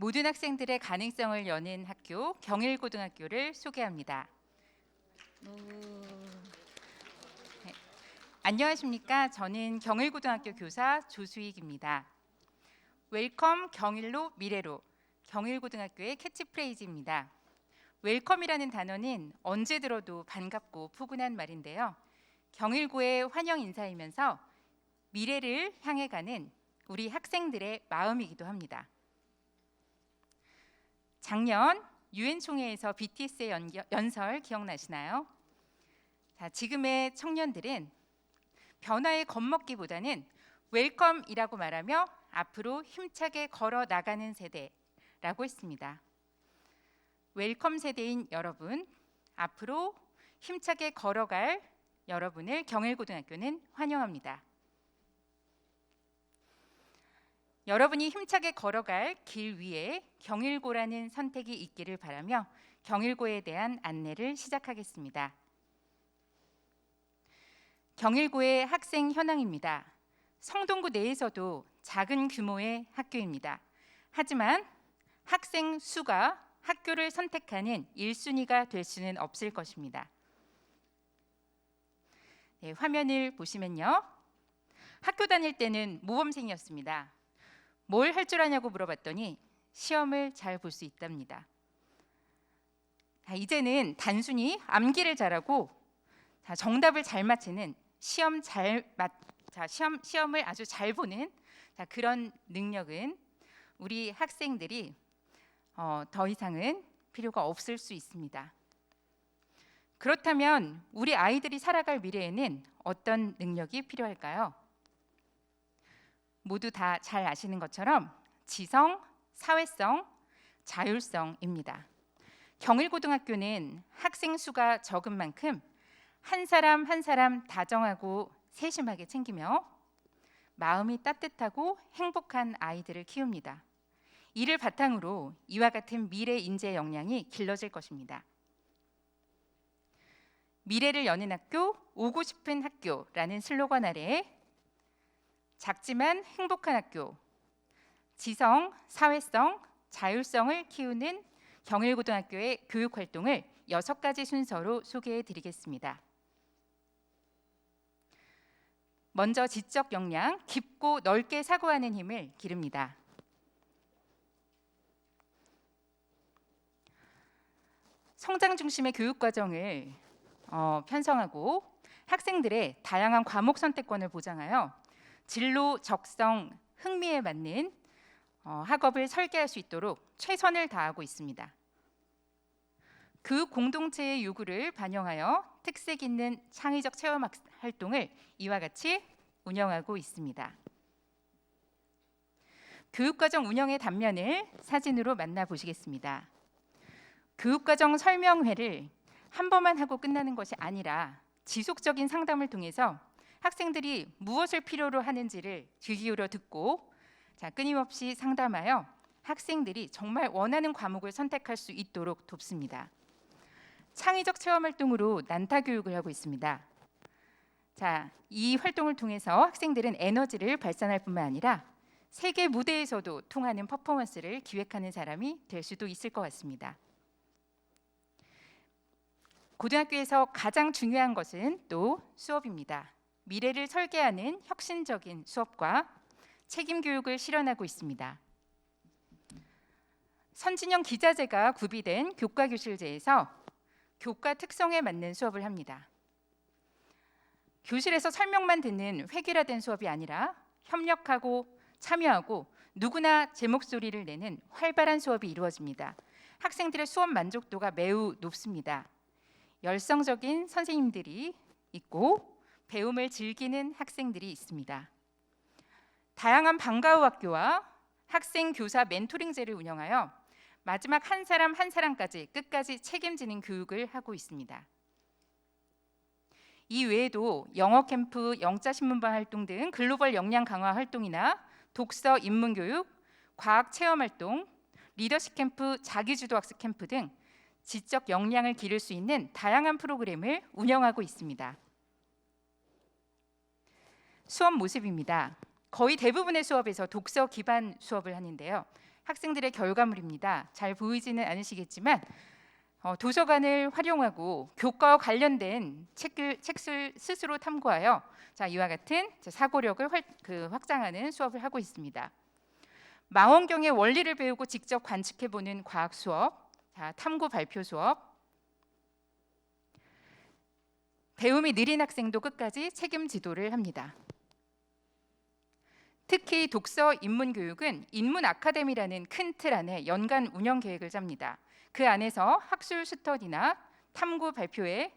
모든 학생들의 가능성을 여는 학교 경일고등학교를 소개합니다. 네, 안녕하십니까? 저는 경일고등학교 교사 조수익입니다. 웰컴 경일로 미래로 경일고등학교의 캐치프레이즈입니다. 웰컴이라는 단어는 언제 들어도 반갑고 푸근한 말인데요. 경일고의 환영 인사이면서 미래를 향해 가는 우리 학생들의 마음이기도 합니다. 작년 UN 총회에서 BTS의 연설 기억나시나요? 자, 지금의 청년들은 변화에 겁먹기보다는 웰컴이라고 말하며 앞으로 힘차게 걸어 나가는 세대라고 했습니다. 웰컴 세대인 여러분, 앞으로 힘차게 걸어갈 여러분을 경일고등학교는 환영합니다. 여러분이 힘차게 걸어갈 길 위에 경일고라는 선택이 있기를 바라며 경일고에 대한 안내를 시작하겠습니다. 경일고의 학생 현황입니다. 성동구 내에서도 작은 규모의 학교입니다. 하지만 학생 수가 학교를 선택하는 1순위가 될 수는 없을 것입니다. 네, 화면을 보시면요. 학교 다닐 때는 모범생이었습니다. 뭘 할 줄 아냐고 물어봤더니 시험을 잘 볼 수 있답니다. 이제는 단순히 암기를 잘하고 정답을 잘 맞히는 시험을 아주 잘 보는 그런 능력은 우리 학생들이 더 이상은 필요가 없을 수 있습니다. 그렇다면 우리 아이들이 살아갈 미래에는 어떤 능력이 필요할까요? 모두 다 잘 아시는 것처럼 지성, 사회성, 자율성입니다. 경일고등학교는 학생 수가 적은 만큼 한 사람 한 사람 다정하고 세심하게 챙기며 마음이 따뜻하고 행복한 아이들을 키웁니다. 이를 바탕으로 이와 같은 미래 인재 역량이 길러질 것입니다. 미래를 여는 학교, 오고 싶은 학교라는 슬로건 아래 작지만 행복한 학교, 지성, 사회성, 자율성을 키우는 경일고등학교의 교육 활동을 6가지 순서로 소개해 드리겠습니다. 먼저 지적 역량, 깊고 넓게 사고하는 힘을 기릅니다. 성장 중심의 교육 과정을 편성하고 학생들의 다양한 과목 선택권을 보장하여 진로, 적성, 흥미에 맞는 학업을 설계할 수 있도록 최선을 다하고 있습니다. 교육 공동체의 요구를 반영하여 특색 있는 창의적 체험 활동을 이와 같이 운영하고 있습니다. 교육과정 운영의 단면을 사진으로 만나보시겠습니다. 교육과정 설명회를 한 번만 하고 끝나는 것이 아니라 지속적인 상담을 통해서 학생들이 무엇을 필요로 하는지를 귀 기울여 듣고 끊임없이 상담하여 학생들이 정말 원하는 과목을 선택할 수 있도록 돕습니다. 창의적 체험 활동으로 난타 교육을 하고 있습니다. 이 활동을 통해서 학생들은 에너지를 발산할 뿐만 아니라 세계 무대에서도 통하는 퍼포먼스를 기획하는 사람이 될 수도 있을 것 같습니다. 고등학교에서 가장 중요한 것은 또 수업입니다. 미래를 설계하는 혁신적인 수업과 책임 교육을 실현하고 있습니다. 선진형 기자재가 구비된 교과교실제에서 교과 특성에 맞는 수업을 합니다. 교실에서 설명만 듣는 획일화된 수업이 아니라 협력하고 참여하고 누구나 제 목소리를 내는 활발한 수업이 이루어집니다. 학생들의 수업 만족도가 매우 높습니다. 열성적인 선생님들이 있고 배움을 즐기는 학생들이 있습니다. 다양한 방과 후 학교와 학생 교사 멘토링제를 운영하여 마지막 한 사람 한 사람까지 끝까지 책임지는 교육을 하고 있습니다. 이 외에도 영어 캠프, 영자 신문반 활동 등 글로벌 역량 강화 활동이나 독서 입문 교육, 과학 체험 활동, 리더십 캠프, 자기주도 학습 캠프 등 지적 역량을 기를 수 있는 다양한 프로그램을 운영하고 있습니다. 수업 모습입니다. 거의 대부분의 수업에서 독서 기반 수업을 하는데요. 학생들의 결과물입니다. 잘 보이지는 않으시겠지만 도서관을 활용하고 교과와 관련된 책을 스스로 탐구하여 이와 같은 사고력을 확장하는 수업을 하고 있습니다. 망원경의 원리를 배우고 직접 관측해보는 과학 수업, 탐구 발표 수업, 배움이 느린 학생도 끝까지 책임 지도를 합니다. 특히 독서 인문 교육은 인문 아카데미라는 큰 틀 안에 연간 운영 계획을 짭니다. 그 안에서 학술 스터디나 탐구 발표회,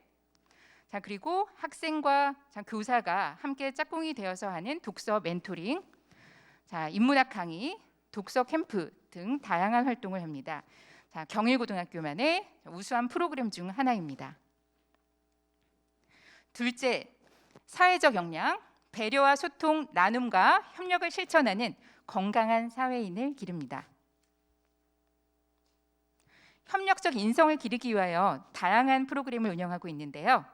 그리고 학생과 교사가 함께 짝꿍이 되어서 하는 독서 멘토링, 인문학 강의, 독서 캠프 등 다양한 활동을 합니다. 경일고등학교만의 우수한 프로그램 중 하나입니다. 둘째, 사회적 역량, 배려와 소통, 나눔과 협력을 실천하는 건강한 사회인을 기릅니다. 협력적 인성을 기르기 위하여 다양한 프로그램을 운영하고 있는데요.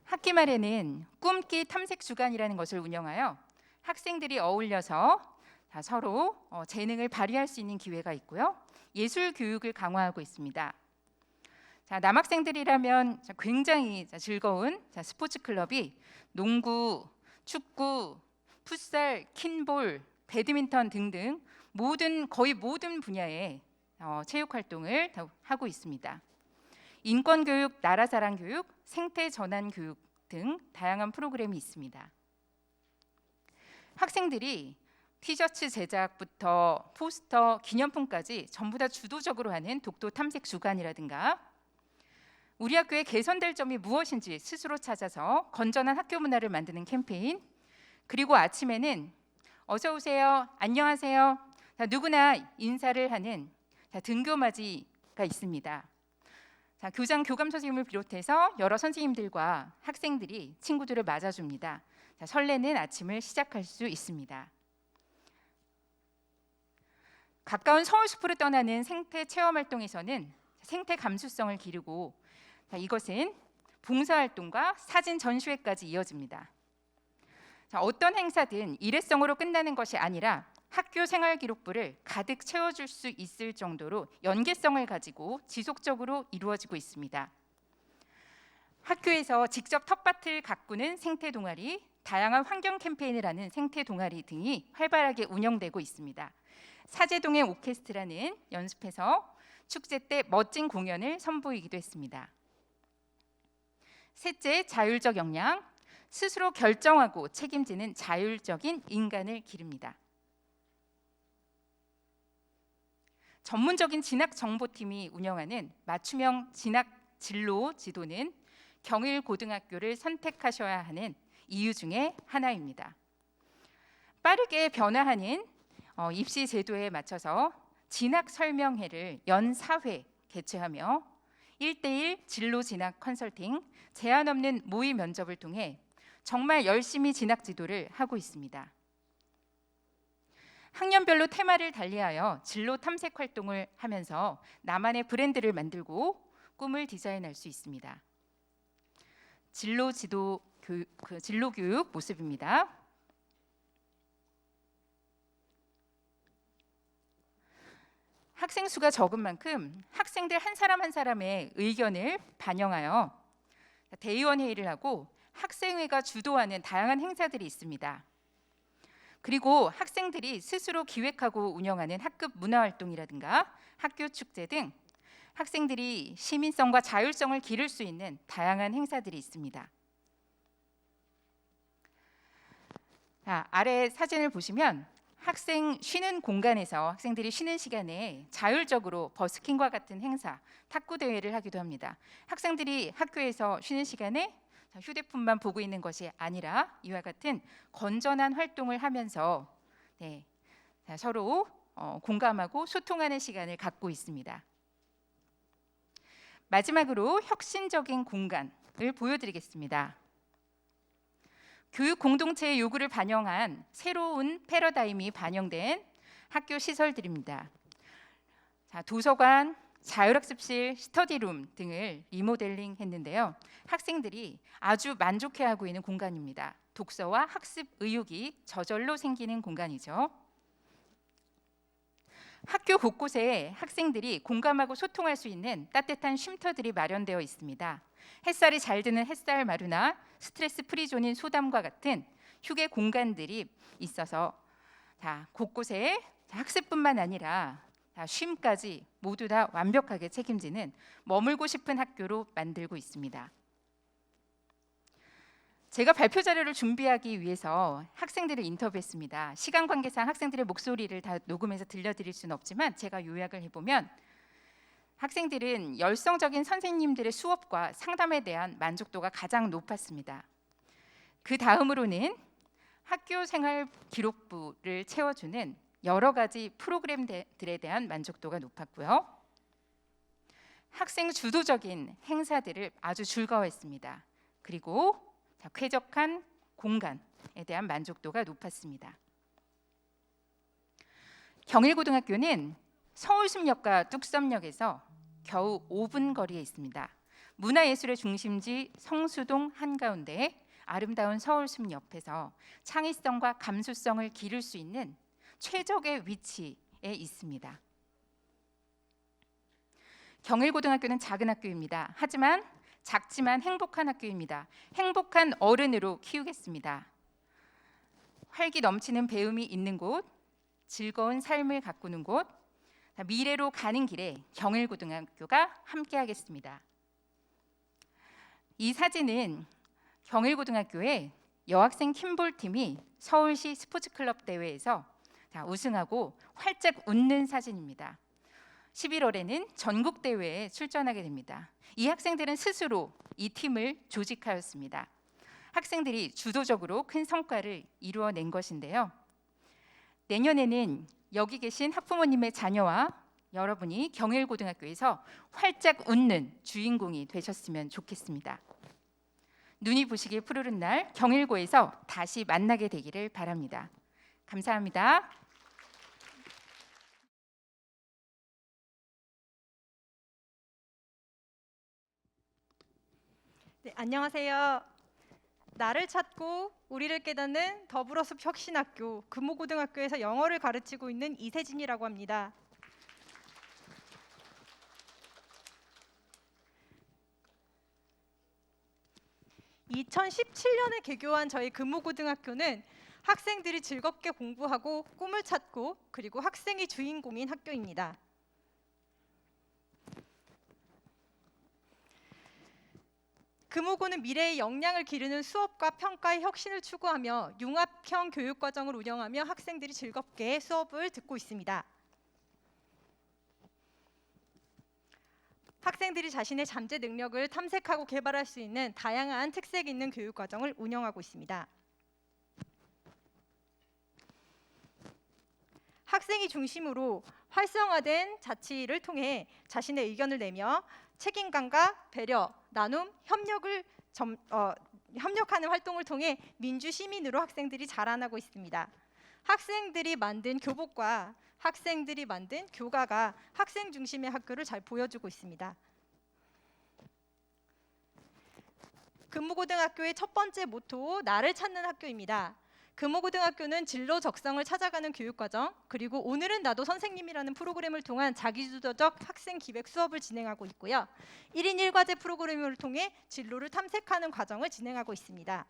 학기 말에는 꿈기 탐색 주간이라는 것을 운영하여 학생들이 어울려서 서로 재능을 발휘할 수 있는 기회가 있고요. 예술 교육을 강화하고 있습니다. 남학생들이라면 굉장히 즐거운 스포츠 클럽이 농구, 축구, 풋살, 킨볼, 배드민턴 등등 거의 모든 분야의 체육 활동을 하고 있습니다. 인권 교육, 나라 사랑 교육, 생태 전환 교육 등 다양한 프로그램이 있습니다. 학생들이 티셔츠 제작부터 포스터, 기념품까지 전부 다 주도적으로 하는 독도 탐색 주간이라든가 우리 학교에 개선될 점이 무엇인지 스스로 찾아서 건전한 학교 문화를 만드는 캠페인, 그리고 아침에는 어서 오세요, 안녕하세요, 누구나 인사를 하는 등교맞이가 있습니다. 교장, 교감 선생님을 비롯해서 여러 선생님들과 학생들이 친구들을 맞아줍니다. 설레는 아침을 시작할 수 있습니다. 가까운 서울숲으로 떠나는 생태 체험 활동에서는 생태 감수성을 기르고 이것은 봉사활동과 사진 전시회까지 이어집니다. 어떤 행사든 일회성으로 끝나는 것이 아니라 학교 생활기록부를 가득 채워줄 수 있을 정도로 연계성을 가지고 지속적으로 이루어지고 있습니다. 학교에서 직접 텃밭을 가꾸는 생태 동아리, 다양한 환경 캠페인을 하는 생태 동아리 등이 활발하게 운영되고 있습니다. 사제동행 오케스트라는 연습해서 축제 때 멋진 공연을 선보이기도 했습니다. 셋째, 자율적 역량, 스스로 결정하고 책임지는 자율적인 인간을 기릅니다. 전문적인 진학정보팀이 운영하는 맞춤형 진학 진로 지도는 경일고등학교를 선택하셔야 하는 이유 중에 하나입니다. 빠르게 변화하는 입시 제도에 맞춰서 진학 설명회를 연 4회 개최하며 1:1 진로 진학 컨설팅, 제한 없는 모의 면접을 통해 정말 열심히 진학 지도를 하고 있습니다. 학년별로 테마를 달리하여 진로 탐색 활동을 하면서 나만의 브랜드를 만들고 꿈을 디자인할 수 있습니다. 진로 교육 모습입니다. 학생 수가 적은 만큼 학생들 한 사람 한 사람의 의견을 반영하여 대의원 회의를 하고 학생회가 주도하는 다양한 행사들이 있습니다. 그리고 학생들이 스스로 기획하고 운영하는 학급 문화활동이라든가 학교 축제 등 학생들이 시민성과 자율성을 기를 수 있는 다양한 행사들이 있습니다. 아래 사진을 보시면 학생 쉬는 공간에서 학생들이 쉬는 시간에 자율적으로 버스킹과 같은 행사, 탁구 대회를 하기도 합니다. 학생들이 학교에서 쉬는 시간에 휴대폰만 보고 있는 것이 아니라 이와 같은 건전한 활동을 하면서 서로 공감하고 소통하는 시간을 갖고 있습니다. 마지막으로 혁신적인 공간을 보여드리겠습니다. 교육 공동체의 요구를 반영한 새로운 패러다임이 반영된 학교 시설들입니다. 도서관, 자율학습실, 스터디룸 등을 리모델링 했는데요. 학생들이 아주 만족해하고 있는 공간입니다. 독서와 학습 의욕이 저절로 생기는 공간이죠. 학교 곳곳에 학생들이 공감하고 소통할 수 있는 따뜻한 쉼터들이 마련되어 있습니다. 햇살이 잘 드는 햇살 마루나 스트레스 프리존인 소담과 같은 휴게 공간들이 있어서 곳곳에 학습뿐만 아니라 쉼까지 모두 다 완벽하게 책임지는 머물고 싶은 학교로 만들고 있습니다. 제가 발표 자료를 준비하기 위해서 학생들을 인터뷰했습니다. 시간 관계상 학생들의 목소리를 다 녹음해서 들려드릴 수는 없지만 제가 요약을 해보면 학생들은 열성적인 선생님들의 수업과 상담에 대한 만족도가 가장 높았습니다. 그 다음으로는 학교 생활 기록부를 채워주는 여러 가지 프로그램들에 대한 만족도가 높았고요. 학생 주도적인 행사들을 아주 즐거워했습니다. 그리고 쾌적한 공간에 대한 만족도가 높았습니다. 경일고등학교는 서울숲역과 뚝섬역에서 겨우 5분 거리에 있습니다. 문화예술의 중심지 성수동 한가운데에 아름다운 서울숲 옆에서 창의성과 감수성을 기를 수 있는 최적의 위치에 있습니다. 경일고등학교는 작은 학교입니다. 하지만 작지만 행복한 학교입니다. 행복한 어른으로 키우겠습니다. 활기 넘치는 배움이 있는 곳, 즐거운 삶을 가꾸는 곳, 미래로 가는 길에 경일고등학교가 함께하겠습니다. 이 사진은 경일고등학교의 여학생 킴볼팀이 서울시 스포츠클럽 대회에서 우승하고 활짝 웃는 사진입니다. 11월에는 전국대회에 출전하게 됩니다. 이 학생들은 스스로 이 팀을 조직하였습니다. 학생들이 주도적으로 큰 성과를 이루어낸 것인데요. 내년에는 여기 계신 학부모님의 자녀와 여러분이 경일고등학교에서 활짝 웃는 주인공이 되셨으면 좋겠습니다. 눈이 부시게 푸르른 날 경일고에서 다시 만나게 되기를 바랍니다. 감사합니다. 네, 안녕하세요. 나를 찾고 우리를 깨닫는 더불어숲 혁신학교 금호고등학교에서 영어를 가르치고 있는 이세진이라고 합니다. (2017년에) 개교한 저희 금호고등학교는 학생들이 즐겁게 공부하고 꿈을 찾고 그리고 학생이 주인공인 학교입니다. 금호고는 미래의 역량을 기르는 수업과 평가의 혁신을 추구하며 융합형 교육과정을 운영하며 학생들이 즐겁게 수업을 듣고 있습니다. 학생들이 자신의 잠재 능력을 탐색하고 개발할 수 있는 다양한 특색 있는 교육과정을 운영하고 있습니다. 학생이 중심으로 활성화된 자치를 통해 자신의 의견을 내며 책임감과 배려, 나눔, 협력하는 활동을 통해 민주 시민으로 학생들이 자라나고 있습니다. 학생들이 만든 교복과 학생들이 만든 교가가 학생 중심의 학교를 잘 보여주고 있습니다. 금호고등학교의 첫 번째 모토, 나를 찾는 학교입니다. 금호고등학교는 진로 적성을 찾아가는 교육과정, 그리고 오늘은 나도 선생님이라는 프로그램을 통한 자기주도적 학생 기획 수업을 진행하고 있고요. 1인 1과제 프로그램을 통해 진로를 탐색하는 과정을 진행하고 있습니다.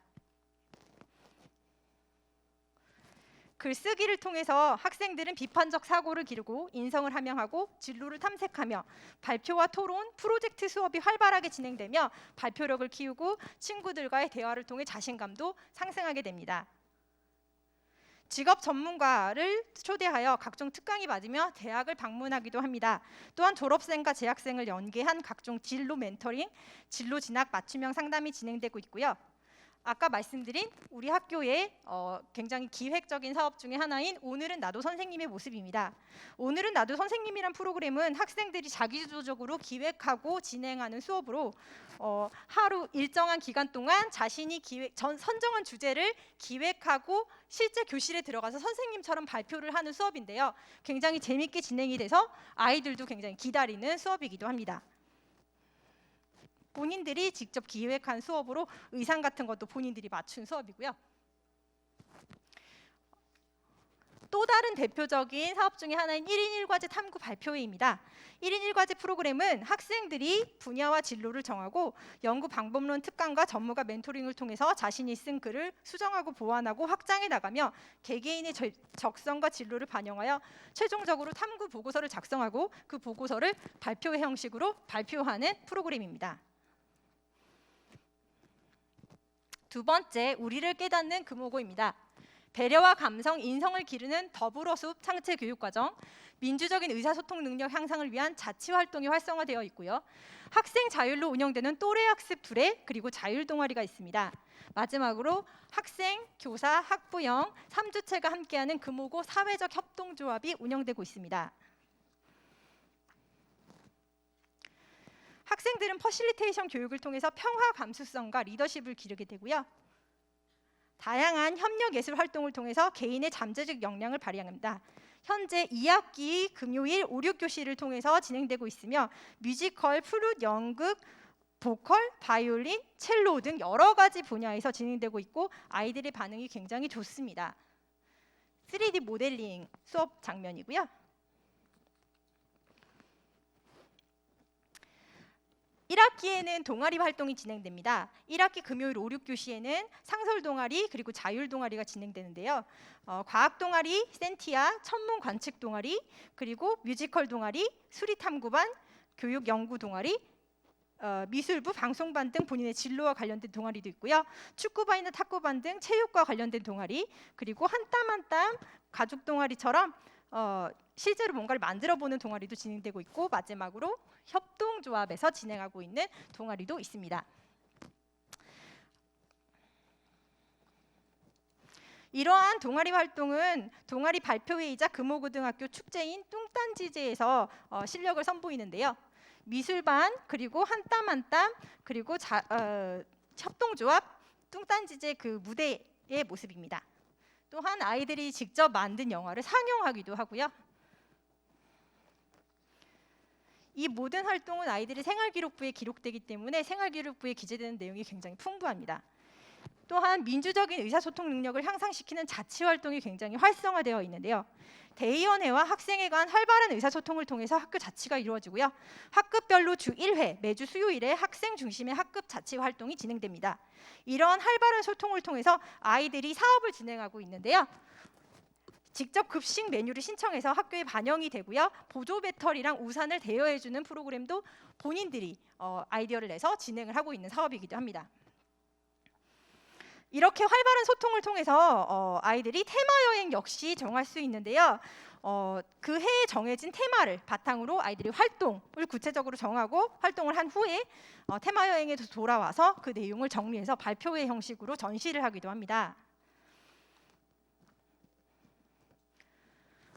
글쓰기를 통해서 학생들은 비판적 사고를 기르고 인성을 함양하고 진로를 탐색하며 발표와 토론, 프로젝트 수업이 활발하게 진행되며 발표력을 키우고 친구들과의 대화를 통해 자신감도 상승하게 됩니다. 직업 전문가를 초대하여 각종 특강이 맞으며 대학을 방문하기도 합니다. 또한 졸업생과 재학생을 연계한 각종 진로 멘토링, 진로 진학 맞춤형 상담이 진행되고 있고요. 아까 말씀드린 우리 학교의 굉장히 기획적인 사업 중에 하나인 오늘은 나도 선생님의 모습입니다. 오늘은 나도 선생님이란 프로그램은 학생들이 자기주도적으로 기획하고 진행하는 수업으로 하루 일정한 기간 동안 자신이 선정한 주제를 기획하고 실제 교실에 들어가서 선생님처럼 발표를 하는 수업인데요. 굉장히 재밌게 진행이 돼서 아이들도 굉장히 기다리는 수업이기도 합니다. 본인들이 직접 기획한 수업으로 의상 같은 것도 본인들이 맞춘 수업이고요. 또 또 다른 대표적인 사업 중에 하나인 1인 1과제 탐구 발표회입니다. 1인 1과제 프로그램은 학생들이 분야와 진로를 정하고 연구 방법론 특강과 전문가 멘토링을 통해서 자신이 쓴 글을 수정하고 보완하고 확장해 나가며 개개인의 적성과 진로를 반영하여 최종적으로 탐구 보고서를 작성하고 그 보고서를 발표회 형식으로 발표하는 프로그램입니다. 두 번째, 우리를 깨닫는 금호고입니다. 배려와 감성, 인성을 기르는 더불어숲 창체 교육과정, 민주적인 의사소통 능력 향상을 위한 자치 활동이 활성화되어 있고요. 학생 자율로 운영되는 또래 학습 두래 그리고 자율 동아리가 있습니다. 마지막으로 학생, 교사, 학부형 3주체가 함께하는 금호고 사회적 협동조합이 운영되고 있습니다. 학생들은 퍼실리테이션 교육을 통해서 평화 감수성과 리더십을 기르게 되고요. 다양한 협력 예술 활동을 통해서 개인의 잠재적 역량을 발휘합니다. 현재 2학기 금요일 5, 6교시를 통해서 진행되고 있으며 뮤지컬, 플룻, 연극, 보컬, 바이올린, 첼로 등 여러 가지 분야에서 진행되고 있고 아이들의 반응이 굉장히 좋습니다. 3D 모델링 수업 장면이고요. 1학기에는 동아리 활동이 진행됩니다. 1학기 금요일 5, 6교시에는 상설 동아리 그리고 자율 동아리가 진행되는데요. 과학 동아리, 센티아, 천문 관측 동아리, 그리고 뮤지컬 동아리, 수리 탐구반, 교육 연구 동아리, 미술부, 방송반 등 본인의 진로와 관련된 동아리도 있고요. 축구반이나 탁구반 등 체육과 관련된 동아리, 그리고 한 땀 한 땀 가족 동아리처럼 실제로 뭔가를 만들어보는 동아리도 진행되고 있고 마지막으로 협동조합에서 진행하고 있는 동아리도 있습니다. 이러한 동아리 활동은 동아리 발표회이자 금호고등학교 축제인 뚱딴지제에서 실력을 선보이는데요. 미술반 그리고 한 땀 한 땀 그리고 협동조합 뚱딴지제 그 무대의 모습입니다. 또한 아이들이 직접 만든 영화를 상영하기도 하고요. 이 모든 활동은 아이들의 생활기록부에 기록되기 때문에 생활기록부에 기재되는 내용이 굉장히 풍부합니다. 또한 민주적인 의사소통 능력을 향상시키는 자치활동이 굉장히 활성화되어 있는데요. 대의원회와 학생회 간 활발한 의사소통을 통해서 학교 자치가 이루어지고요. 학급별로 주 1회, 매주 수요일에 학생 중심의 학급 자치 활동이 진행됩니다. 이러한 활발한 소통을 통해서 아이들이 사업을 진행하고 있는데요. 직접 급식 메뉴를 신청해서 학교에 반영이 되고요. 보조 배터리랑 우산을 대여해주는 프로그램도 본인들이 아이디어를 내서 진행을 하고 있는 사업이기도 합니다. 이렇게 활발한 소통을 통해서 아이들이 테마 여행 역시 정할 수 있는데요. 그 해에 정해진 테마를 바탕으로 아이들이 활동을 구체적으로 정하고 활동을 한 후에 테마 여행에 돌아와서 그 내용을 정리해서 발표회 형식으로 전시를 하기도 합니다.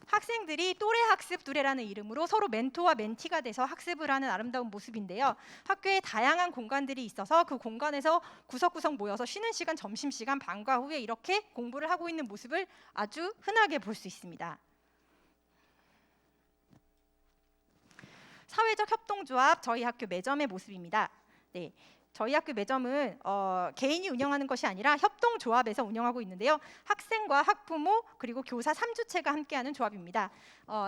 학생들이 또래 학습 두래라는 이름으로 서로 멘토와 멘티가 돼서 학습을 하는 아름다운 모습인데요. 학교에 다양한 공간들이 있어서 그 공간에서 구석구석 모여서 쉬는 시간, 점심시간, 방과 후에 이렇게 공부를 하고 있는 모습을 아주 흔하게 볼 수 있습니다. 사회적 협동조합 저희 학교 매점의 모습입니다. 네. 저희 학교 매점은 개인이 운영하는 것이 아니라 협동조합에서 운영하고 있는데요. 학생과 학부모 그리고 교사 3주체가 함께하는 조합입니다.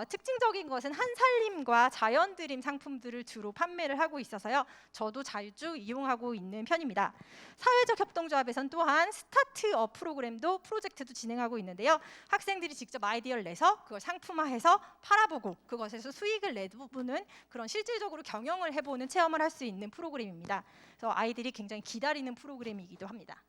특징적인 것은 한살림과 자연드림 상품들을 주로 판매를 하고 있어서요. 저도 자주 이용하고 있는 편입니다. 사회적 협동조합에서는 또한 스타트업 프로그램도 프로젝트도 진행하고 있는데요. 학생들이 직접 아이디어를 내서 그걸 상품화해서 팔아보고 그것에서 수익을 내보는 그런 실질적으로 경영을 해보는 체험을 할 수 있는 프로그램입니다. 그래서 아이들이 굉장히 기다리는 프로그램이기도 합니다.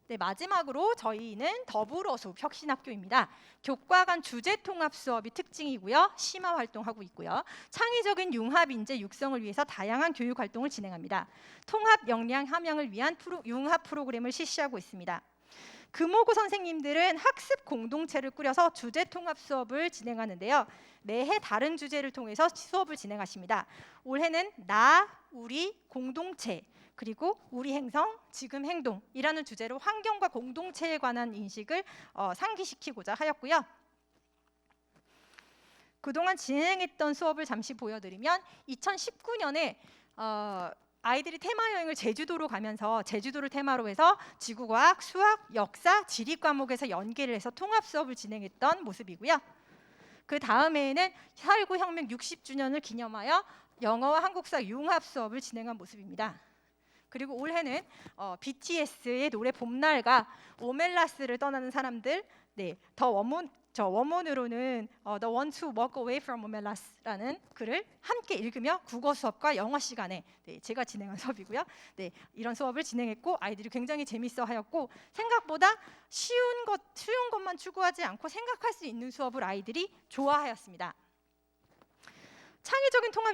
네, 마지막으로 저희는 더불어숲 혁신학교입니다. 교과 간 주제 통합 수업이 특징이고요. 심화 활동하고 있고요. 창의적인 융합 인재 육성을 위해서 다양한 교육 활동을 진행합니다. 통합 역량 함양을 위한 융합 프로그램을 실시하고 있습니다. 금호고 선생님들은 학습 공동체를 꾸려서 주제 통합 수업을 진행하는데요. 매해 다른 주제를 통해서 수업을 진행하십니다. 올해는 나, 우리, 공동체, 그리고 우리 행성, 지금 행동이라는 주제로 환경과 공동체에 관한 인식을 상기시키고자 하였고요. 그동안 진행했던 수업을 잠시 보여드리면 2019년에 아이들이 테마 여행을 제주도로 가면서 제주도를 테마로 해서 지구과학, 수학, 역사, 지리 과목에서 연계를 해서 통합 수업을 진행했던 모습이고요. 그 다음에는 4.19 혁명 60주년을 기념하여 영어와 한국사 융합 수업을 진행한 모습입니다. 그리고 올해는 BTS의 노래 봄날과 오멜라스를 떠나는 사람들, 원문으로는 The One to Walk Away from Omelas라는 글을 함께 읽으며 국어 수업과 영어 시간에 제가 진행한 수업이고요. 이런 수업을 진행했고 아이들이 굉장히 재밌어하였고 생각보다 쉬운 것만 추구하지 않고 생각할 수 있는 수업을 아이들이 좋아하였습니다. 창의적인 통합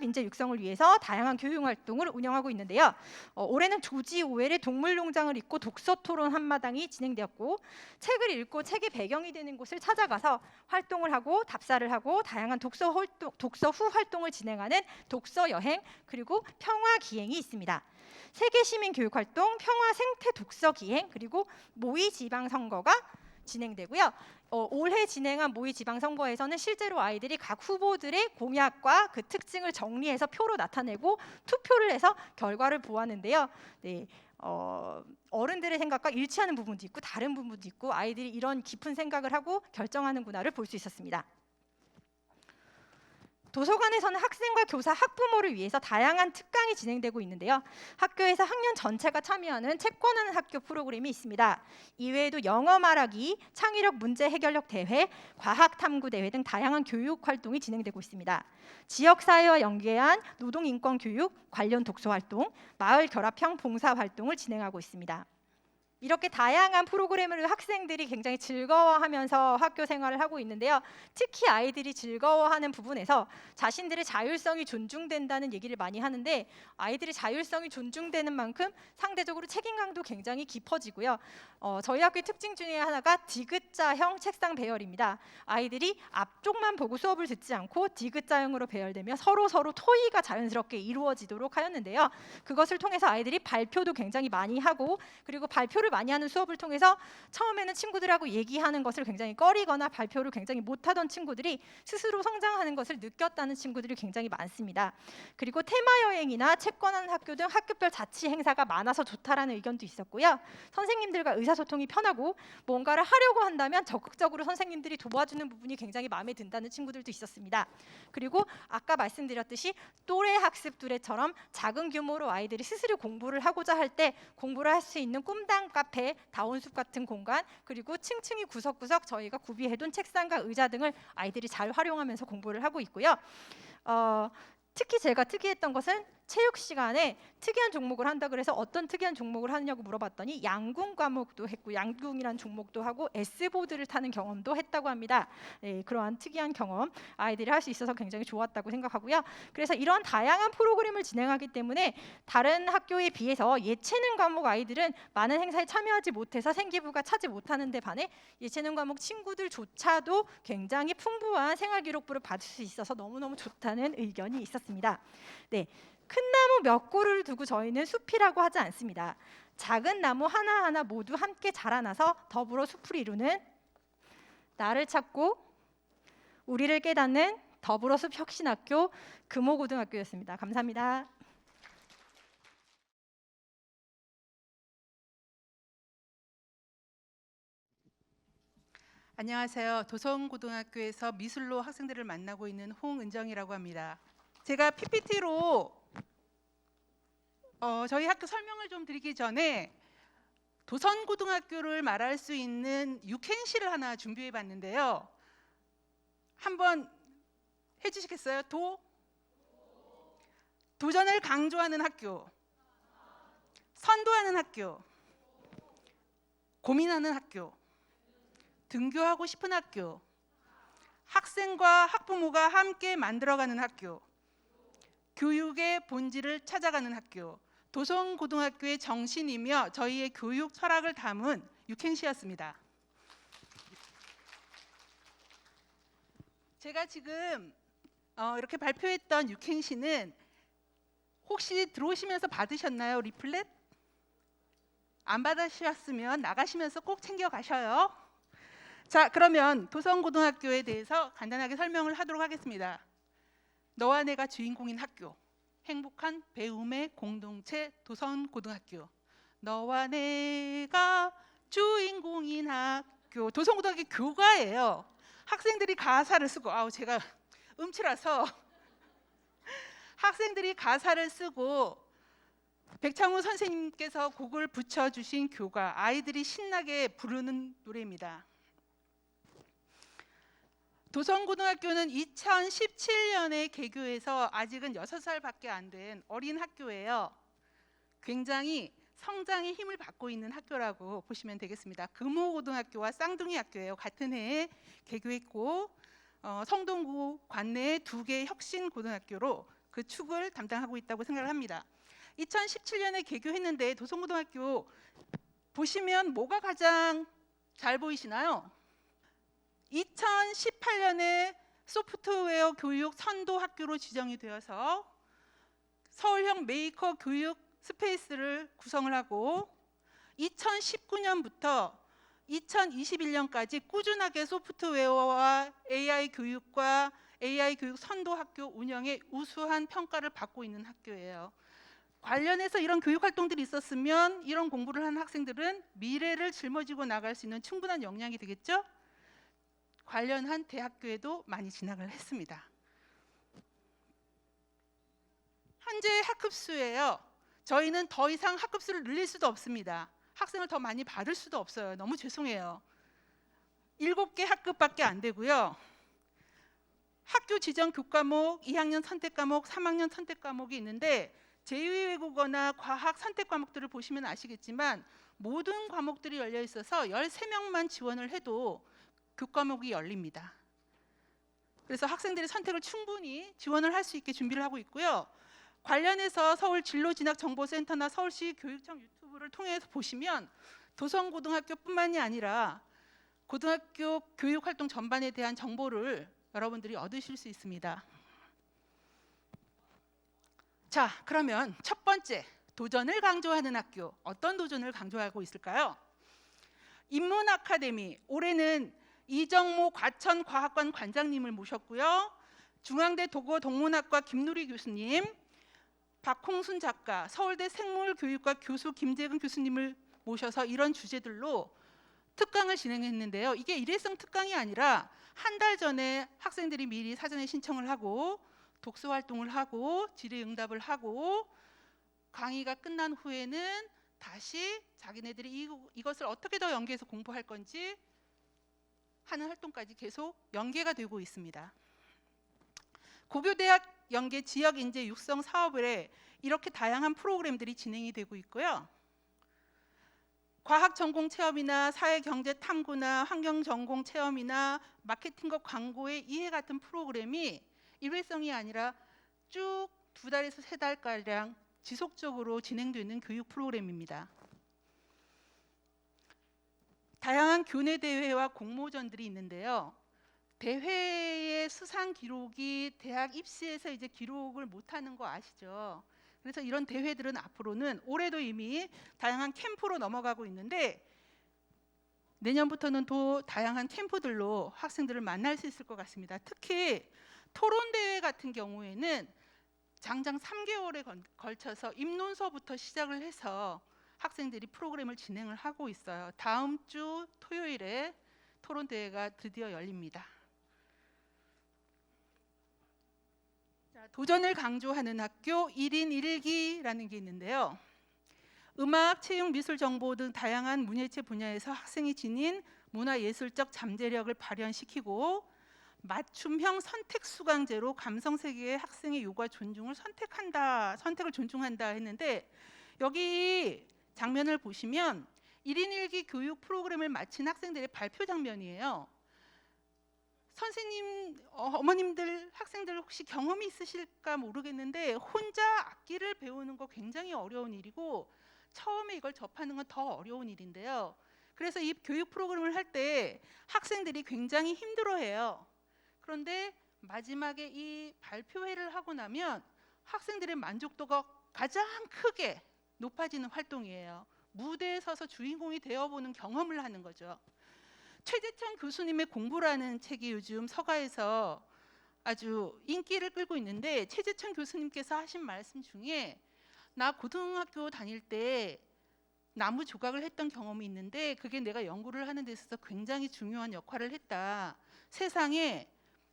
인재 육성을 위해서 다양한 교육 활동을 운영하고 있는데요. 올해는 조지 오웰의 동물농장을 읽고 독서 토론 한마당이 진행되었고 책을 읽고 책의 배경이 되는 곳을 찾아가서 활동을 하고 답사를 하고 다양한 독서 후 활동을 진행하는 독서 여행 그리고 평화 기행이 있습니다. 세계 시민 교육 활동, 평화 생태 독서 기행 그리고 모의 지방 선거가 진행되고요. 올해 진행한 모의 지방선거에서는 실제로 아이들이 각 후보들의 공약과 그 특징을 정리해서 표로 나타내고 투표를 해서 결과를 보았는데요. 어른들의 생각과 일치하는 부분도 있고 다른 부분도 있고 아이들이 이런 깊은 생각을 하고 결정하는구나를 볼 수 있었습니다. 도서관에서는 학생과 교사, 학부모를 위해서 다양한 특강이 진행되고 있는데요. 학교에서 학년 전체가 참여하는 책 권하는 학교 프로그램이 있습니다. 이외에도 영어 말하기, 창의력 문제 해결력 대회, 과학 탐구 대회 등 다양한 교육 활동이 진행되고 있습니다. 지역 사회와 연계한 노동 인권 교육, 관련 독서 활동, 마을 결합형 봉사 활동을 진행하고 있습니다. 이렇게 다양한 프로그램을 학생들이 굉장히 즐거워하면서 학교 생활을 하고 있는데요. 특히 아이들이 즐거워하는 부분에서 자신들의 자율성이 존중된다는 얘기를 많이 하는데 아이들의 자율성이 존중되는 만큼 상대적으로 책임감도 굉장히 깊어지고요. 저희 학교의 특징 중에 하나가 디귿자형 책상 배열입니다. 아이들이 앞쪽만 보고 수업을 듣지 않고 디귿자형으로 배열되며 서로 토의가 자연스럽게 이루어지도록 하였는데요. 그것을 통해서 아이들이 발표도 굉장히 많이 하고 그리고 발표를 많이 하는 수업을 통해서 처음에는 친구들하고 얘기하는 것을 굉장히 꺼리거나 발표를 굉장히 못하던 친구들이 스스로 성장하는 것을 느꼈다는 친구들이 굉장히 많습니다. 그리고 테마 여행이나 책 권하는 학교 등 학교별 자치 행사가 많아서 좋다라는 의견도 있었고요. 선생님들과 의사소통이 편하고 뭔가를 하려고 한다면 적극적으로 선생님들이 도와주는 부분이 굉장히 마음에 든다는 친구들도 있었습니다. 그리고 아까 말씀드렸듯이 또래 학습 두레처럼 작은 규모로 아이들이 스스로 공부를 하고자 할 때 공부를 할 수 있는 꿈당 카페, 다운숲 같은 공간 그리고 층층이 구석구석 저희가 구비해둔 책상과 의자 등을 아이들이 잘 활용하면서 공부를 하고 있고요. 특히 제가 특이했던 것은 체육 시간에 특이한 종목을 한다 그래서 어떤 특이한 종목을 하느냐고 물어봤더니 양궁 과목도 했고 양궁이라는 종목도 하고 S보드를 타는 경험도 했다고 합니다. 그러한 특이한 경험 아이들이 할 수 있어서 굉장히 좋았다고 생각하고요. 그래서 이런 다양한 프로그램을 진행하기 때문에 다른 학교에 비해서 예체능 과목 아이들은 많은 행사에 참여하지 못해서 생기부가 차지 못하는 데 반해 예체능 과목 친구들조차도 굉장히 풍부한 생활기록부를 받을 수 있어서 너무너무 좋다는 의견이 있었습니다. 큰 나무 몇 그루를 두고 저희는 숲이라고 하지 않습니다. 작은 나무 하나하나 모두 함께 자라나서 더불어 숲을 이루는 나를 찾고 우리를 깨닫는 더불어 숲 혁신학교 금호고등학교였습니다. 감사합니다. 안녕하세요. 도성고등학교에서 미술로 학생들을 만나고 있는 홍은정이라고 합니다. 제가 PPT로 저희 학교 설명을 좀 드리기 전에 도선고등학교를 말할 수 있는 유캔시를 하나 준비해 봤는데요. 한번 해주시겠어요? 도전을 강조하는 학교, 선도하는 학교, 고민하는 학교, 등교하고 싶은 학교, 학생과 학부모가 함께 만들어가는 학교, 교육의 본질을 찾아가는 학교, 도성고등학교의 정신이며 저희의 교육 철학을 담은 유캔시였습니다. 제가 지금 이렇게 발표했던 유캔시는 혹시 들어오시면서 받으셨나요? 리플렛? 안 받으셨으면 나가시면서 꼭 챙겨가셔요. 자, 그러면 도성고등학교에 대해서 간단하게 설명을 하도록 하겠습니다. 너와 내가 주인공인 학교. 행복한 배움의 공동체 도성고등학교. 너와 내가 주인공인 학교. 도성고등학교 교가예요. 학생들이 가사를 쓰고, 제가 음치라서 학생들이 가사를 쓰고 백창우 선생님께서 곡을 붙여주신 교가, 아이들이 신나게 부르는 노래입니다. 도성고등학교는 2017년에 개교해서 아직은 6살밖에 안 된 어린 학교예요. 굉장히 성장의 힘을 받고 있는 학교라고 보시면 되겠습니다. 금호고등학교와 쌍둥이 학교예요. 같은 해에 개교했고 성동구 관내에 2개 혁신고등학교로 그 축을 담당하고 있다고 생각을 합니다. 2017년에 개교했는데 도성고등학교 보시면 뭐가 가장 잘 보이시나요? 2018년에 소프트웨어 교육 선도 학교로 지정이 되어서 서울형 메이커 교육 스페이스를 구성을 하고 2019년부터 2021년까지 꾸준하게 소프트웨어와 AI 교육과 AI 교육 선도 학교 운영에 우수한 평가를 받고 있는 학교예요. 관련해서 이런 교육 활동들이 있었으면 이런 공부를 한 학생들은 미래를 짊어지고 나갈 수 있는 충분한 역량이 되겠죠? 관련한 대학교에도 많이 진학을 했습니다. 현재 학급수예요. 저희는 더 이상 학급수를 늘릴 수도 없습니다. 학생을 더 많이 받을 수도 없어요. 너무 죄송해요. 7개 학급밖에 안 되고요. 학교 지정 교과목, 2학년 선택 과목, 3학년 선택 과목이 있는데 제2외국어나 과학 선택 과목들을 보시면 아시겠지만 모든 과목들이 열려 있어서 13명만 지원을 해도 교과목이 열립니다. 그래서 학생들이 선택을 충분히 지원을 할 수 있게 준비를 하고 있고요. 관련해서 서울 진로진학정보센터나 서울시 교육청 유튜브를 통해서 보시면 도성고등학교뿐만이 아니라 고등학교 교육활동 전반에 대한 정보를 여러분들이 얻으실 수 있습니다. 자, 그러면 첫 번째, 도전을 강조하는 학교. 어떤 도전을 강조하고 있을까요? 인문아카데미, 올해는 이정모 과천과학관 관장님을 모셨고요. 중앙대 도고동문학과 김누리 교수님, 박홍순 작가, 서울대 생물교육과 교수 김재근 교수님을 모셔서 이런 주제들로 특강을 진행했는데요. 이게 일회성 특강이 아니라 한 달 전에 학생들이 미리 사전에 신청을 하고 독서 활동을 하고 질의응답을 하고 강의가 끝난 후에는 다시 자기네들이 이것을 어떻게 더 연계해서 공부할 건지 하는 활동까지 계속 연계가 되고 있습니다. 고교대학 연계 지역인재 육성 사업에 이렇게 다양한 프로그램들이 진행이 되고 있고요. 과학 전공 체험이나 사회 경제 탐구나 환경 전공 체험이나 마케팅과 광고의 이해 같은 프로그램이 일회성이 아니라 쭉 2달에서 3달가량 지속적으로 진행되는 교육 프로그램입니다. 다양한 교내 대회와 공모전들이 있는데요. 대회의 수상 기록이 대학 입시에서 이제 기록을 못하는 거 아시죠? 그래서 이런 대회들은 앞으로는 올해도 이미 다양한 캠프로 넘어가고 있는데 내년부터는 또 다양한 캠프들로 학생들을 만날 수 있을 것 같습니다. 특히 토론대회 같은 경우에는 장장 3개월에 걸쳐서 입논서부터 시작을 해서 학생들이 프로그램을 진행을 하고 있어요. 다음 주 토요일에 토론대회가 드디어 열립니다. 자, 도전을 강조하는 학교 1인 1기라는 게 있는데요. 음악, 체육, 미술, 정보 등 다양한 문예체 분야에서 학생이 지닌 문화예술적 잠재력을 발현시키고 맞춤형 선택 수강제로 감성 세계의 학생의 요구와 존중을 선택을 존중한다 했는데 여기 장면을 보시면 1인 1기 교육 프로그램을 마친 학생들의 발표 장면이에요. 선생님, 어머님들, 학생들 혹시 경험이 있으실까 모르겠는데 혼자 악기를 배우는 거 굉장히 어려운 일이고 처음에 이걸 접하는 건 더 어려운 일인데요. 그래서 이 교육 프로그램을 할 때 학생들이 굉장히 힘들어해요. 그런데 마지막에 이 발표회를 하고 나면 학생들의 만족도가 가장 크게 높아지는 활동이에요. 무대에 서서 주인공이 되어보는 경험을 하는 거죠. 최재천 교수님의 공부라는 책이 요즘 서가에서 아주 인기를 끌고 있는데 최재천 교수님께서 하신 말씀 중에 나 고등학교 다닐 때 나무 조각을 했던 경험이 있는데 그게 내가 연구를 하는 데 있어서 굉장히 중요한 역할을 했다. 세상에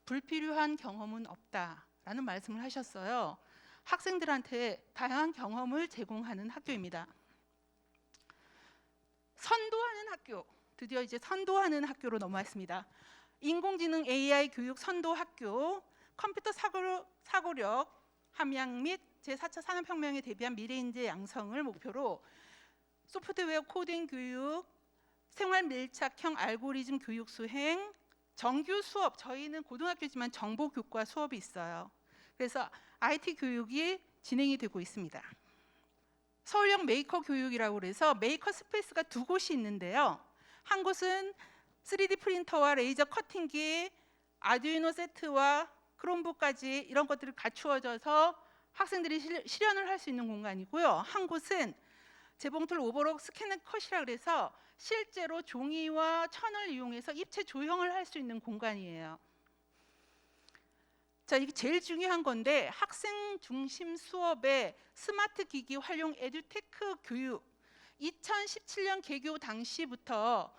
불필요한 경험은 없다라는 말씀을 하셨어요. 학생들한테 다양한 경험을 제공하는 학교입니다. 선도하는 학교, 드디어 이제 선도하는 학교로 넘어왔습니다. 인공지능 AI 교육 선도 학교, 컴퓨터 사고력 함양 및 제4차 산업혁명에 대비한 미래인재 양성을 목표로 소프트웨어 코딩 교육, 생활 밀착형 알고리즘 교육 수행, 정규 수업, 저희는 고등학교지만 정보 교과 수업이 있어요. 그래서 IT 교육이 진행이 되고 있습니다. 서울역 메이커 교육이라고 그래서 메이커 스페이스가 두 곳이 있는데요. 한 곳은 3D 프린터와 레이저 커팅기, 아두이노 세트와 크롬북까지 이런 것들이 갖추어져서 학생들이 실현을 할 수 있는 공간이고요. 한 곳은 재봉틀 오버록 스캐너 컷이라 그래서 실제로 종이와 천을 이용해서 입체 조형을 할 수 있는 공간이에요. 자, 이게 제일 중요한 건데 학생 중심 수업의 스마트 기기 활용 에듀테크 교육. 2017년 개교 당시부터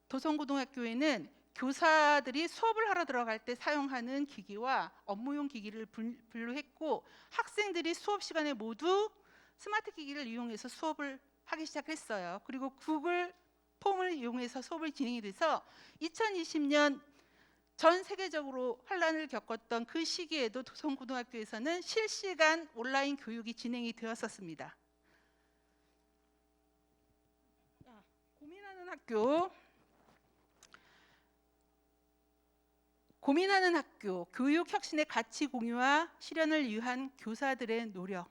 도성고등학교에는 교사들이 수업을 하러 들어갈 때 사용하는 기기와 업무용 기기를 분류했고 학생들이 수업 시간에 모두 스마트 기기를 이용해서 수업을 하기 시작했어요. 그리고 구글 폼을 이용해서 수업을 진행이 돼서 2020년 전 세계적으로 혼란을 겪었던 그 시기에도 도성고등학교에서는 실시간 온라인 교육이 진행이 되었었습니다. 고민하는 학교. 고민하는 학교, 교육 혁신의 가치 공유와 실현을 위한 교사들의 노력.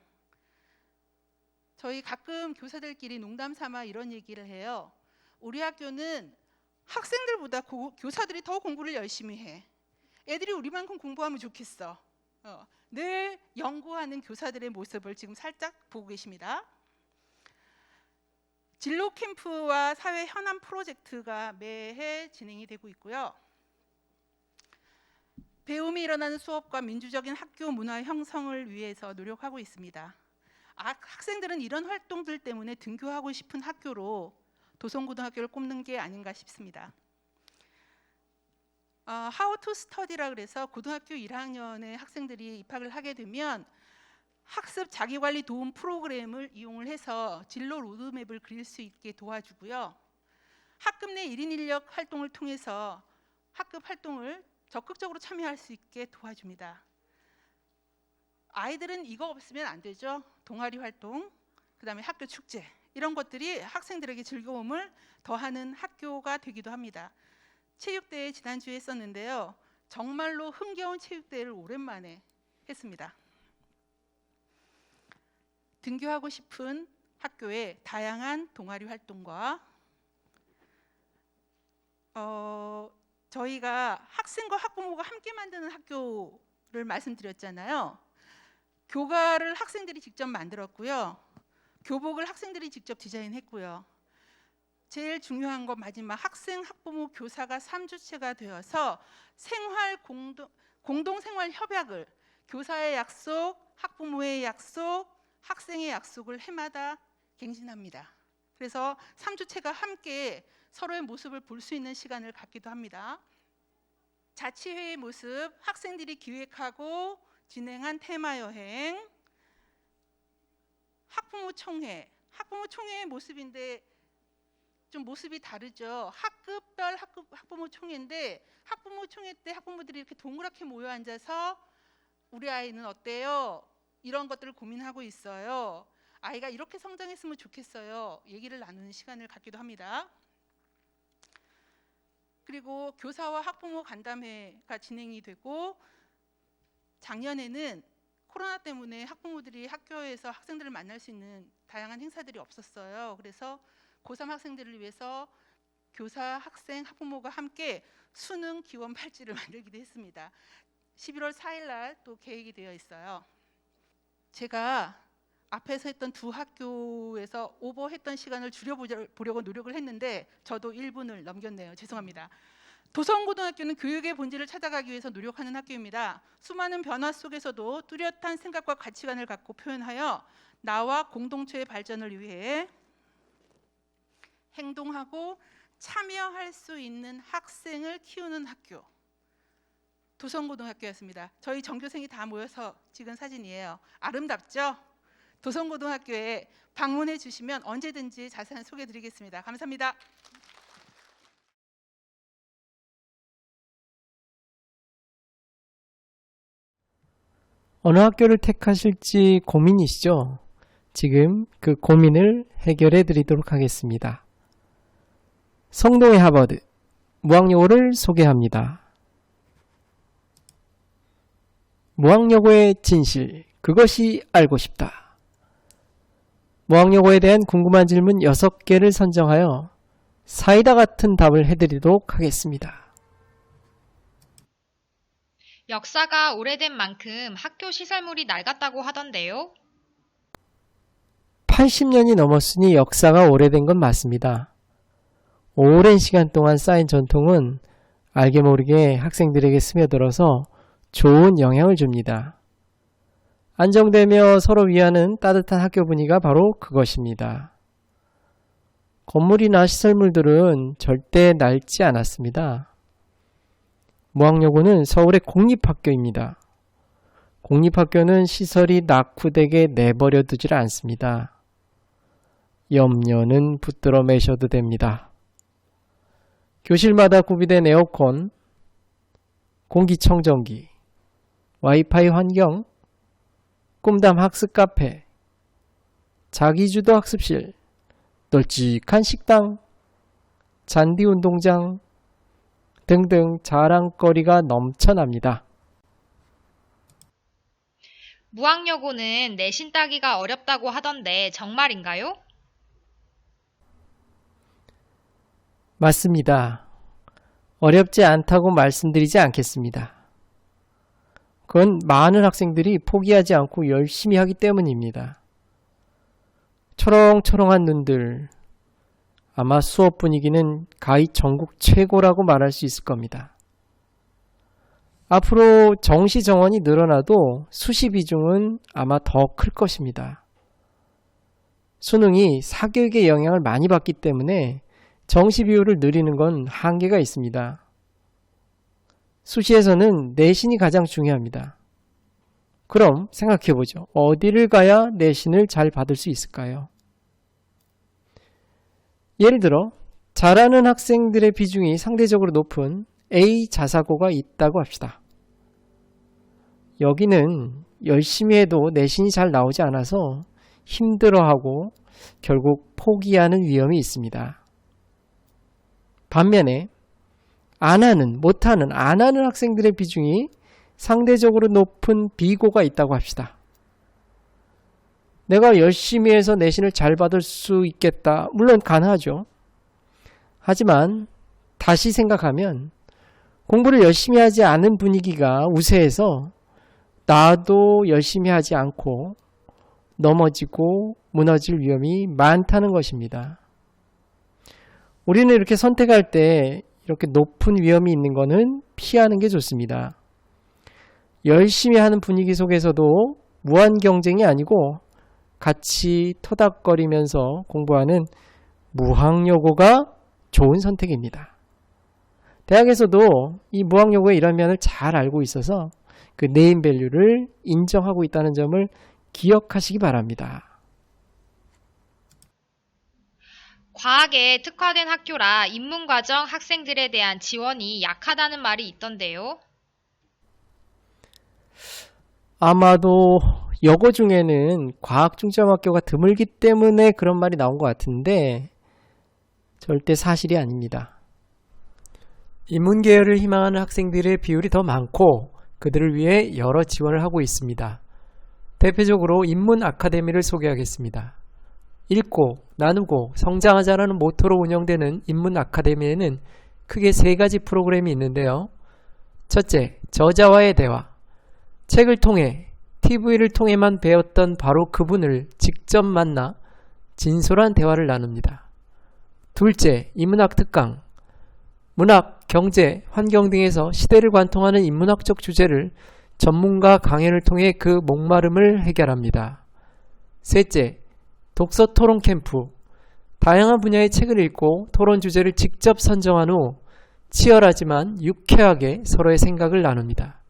저희 가끔 교사들끼리 농담 삼아 이런 얘기를 해요. 우리 학교는 학생들보다 교사들이 더 공부를 열심히 해. 애들이 우리만큼 공부하면 좋겠어. 늘 연구하는 교사들의 모습을 지금 살짝 보고 계십니다. 진로 캠프와 사회 현안 프로젝트가 매해 진행이 되고 있고요. 배움이 일어나는 수업과 민주적인 학교 문화 형성을 위해서 노력하고 있습니다. 학생들은 이런 활동들 때문에 등교하고 싶은 학교로 도성고등학교를 꼽는 게 아닌가 싶습니다. How to Study라 그래서 고등학교 1학년의 학생들이 입학을 하게 되면 학습 자기관리 도움 프로그램을 이용을 해서 진로 로드맵을 그릴 수 있게 도와주고요. 학급 내 1인 1력 활동을 통해서 학급 활동을 적극적으로 참여할 수 있게 도와줍니다. 아이들은 이거 없으면 안 되죠. 동아리 활동, 그다음에 학교 축제 이런 것들이 학생들에게 즐거움을 더하는 학교가 되기도 합니다. 체육대회 지난주에 했었는데요. 정말로 흥겨운 체육대회를 오랜만에 했습니다. 등교하고 싶은 학교의 다양한 동아리 활동과 저희가 학생과 학부모가 함께 만드는 학교를 말씀드렸잖아요. 교과를 학생들이 직접 만들었고요. 교복을 학생들이 직접 디자인했고요. 제일 중요한 건 마지막 학생, 학부모, 교사가 3주체가 되어서 공동 생활 협약을 교사의 약속, 학부모의 약속, 학생의 약속을 해마다 갱신합니다. 그래서 3주체가 함께 서로의 모습을 볼 수 있는 시간을 갖기도 합니다. 자치회의 모습, 학생들이 기획하고 진행한 테마 여행, 학부모 총회. 학부모 총회의 모습인데 좀 모습이 다르죠. 학급별 학부모 총회인데 학부모 총회 때 학부모들이 이렇게 동그랗게 모여 앉아서 우리 아이는 어때요? 이런 것들을 고민하고 있어요. 아이가 이렇게 성장했으면 좋겠어요. 얘기를 나누는 시간을 갖기도 합니다. 그리고 교사와 학부모 간담회가 진행이 되고 작년에는 코로나 때문에 학부모들이 학교에서 학생들을 만날 수 있는 다양한 행사들이 없었어요. 그래서 고3 학생들을 위해서 교사, 학생, 학부모가 함께 수능 기원 팔찌를 만들기도 했습니다. 11월 4일 날 또 계획이 되어 있어요. 제가 앞에서 했던 두 학교에서 오버했던 시간을 줄여보려고 노력을 했는데 저도 1분을 넘겼네요. 죄송합니다. 도성고등학교는 교육의 본질을 찾아가기 위해서 노력하는 학교입니다. 수많은 변화 속에서도 뚜렷한 생각과 가치관을 갖고 표현하여 나와 공동체의 발전을 위해 행동하고 참여할 수 있는 학생을 키우는 학교, 도성고등학교였습니다. 저희 전교생이 다 모여서 찍은 사진이에요. 아름답죠? 도성고등학교에 방문해 주시면 언제든지 자세한 소개 드리겠습니다. 감사합니다. 어느 학교를 택하실지 고민이시죠? 지금 그 고민을 해결해 드리도록 하겠습니다. 성동의 하버드, 무학여고를 소개합니다. 무학여고의 진실, 그것이 알고 싶다. 무학여고에 대한 궁금한 질문 6개를 선정하여 사이다 같은 답을 해드리도록 하겠습니다. 역사가 오래된 만큼 학교 시설물이 낡았다고 하던데요. 80년이 넘었으니 역사가 오래된 건 맞습니다. 오랜 시간 동안 쌓인 전통은 알게 모르게 학생들에게 스며들어서 좋은 영향을 줍니다. 안정되며 서로 위하는 따뜻한 학교 분위기가 바로 그것입니다. 건물이나 시설물들은 절대 낡지 않았습니다. 무학여고는 서울의 공립학교입니다. 공립학교는 시설이 낙후되게 내버려 두질 않습니다. 염려는 붙들어 매셔도 됩니다. 교실마다 구비된 에어컨, 공기청정기, 와이파이 환경, 꿈담 학습 카페, 자기주도 학습실, 널찍한 식당, 잔디 운동장 등등 자랑거리가 넘쳐납니다. 무학여고는 내신 따기가 어렵다고 하던데 정말인가요? 맞습니다. 어렵지 않다고 말씀드리지 않겠습니다. 그건 많은 학생들이 포기하지 않고 열심히 하기 때문입니다. 초롱초롱한 눈들, 아마 수업 분위기는 가히 전국 최고라고 말할 수 있을 겁니다. 앞으로 정시 정원이 늘어나도 수시 비중은 아마 더 클 것입니다. 수능이 사교육에 영향을 많이 받기 때문에 정시 비율을 늘리는 건 한계가 있습니다. 수시에서는 내신이 가장 중요합니다. 그럼 생각해보죠. 어디를 가야 내신을 잘 받을 수 있을까요? 예를 들어 잘하는 학생들의 비중이 상대적으로 높은 A 자사고가 있다고 합시다. 여기는 열심히 해도 내신이 잘 나오지 않아서 힘들어하고 결국 포기하는 위험이 있습니다. 반면에 안 하는 학생들의 비중이 상대적으로 높은 B고가 있다고 합시다. 내가 열심히 해서 내신을 잘 받을 수 있겠다. 물론 가능하죠. 하지만 다시 생각하면 공부를 열심히 하지 않은 분위기가 우세해서 나도 열심히 하지 않고 넘어지고 무너질 위험이 많다는 것입니다. 우리는 이렇게 선택할 때 이렇게 높은 위험이 있는 것은 피하는 게 좋습니다. 열심히 하는 분위기 속에서도 무한 경쟁이 아니고 같이 토닥거리면서 공부하는 무학여고가 좋은 선택입니다. 대학에서도 이 무학여고의 이런 면을 잘 알고 있어서 그 네임밸류를 인정하고 있다는 점을 기억하시기 바랍니다. 과학에 특화된 학교라 입문과정 학생들에 대한 지원이 약하다는 말이 있던데요. 아마도 여고 중에는 과학중점학교가 드물기 때문에 그런 말이 나온 것 같은데 절대 사실이 아닙니다. 인문계열을 희망하는 학생들의 비율이 더 많고 그들을 위해 여러 지원을 하고 있습니다. 대표적으로 인문 아카데미를 소개하겠습니다. 읽고 나누고 성장하자라는 모토로 운영되는 인문 아카데미에는 크게 3가지 프로그램이 있는데요. 첫째, 저자와의 대화. 책을 통해 TV를 통해만 배웠던 바로 그분을 직접 만나 진솔한 대화를 나눕니다. 둘째, 인문학 특강. 문학, 경제, 환경 등에서 시대를 관통하는 인문학적 주제를 전문가 강연을 통해 그 목마름을 해결합니다. 셋째, 독서 토론 캠프. 다양한 분야의 책을 읽고 토론 주제를 직접 선정한 후 치열하지만 유쾌하게 서로의 생각을 나눕니다.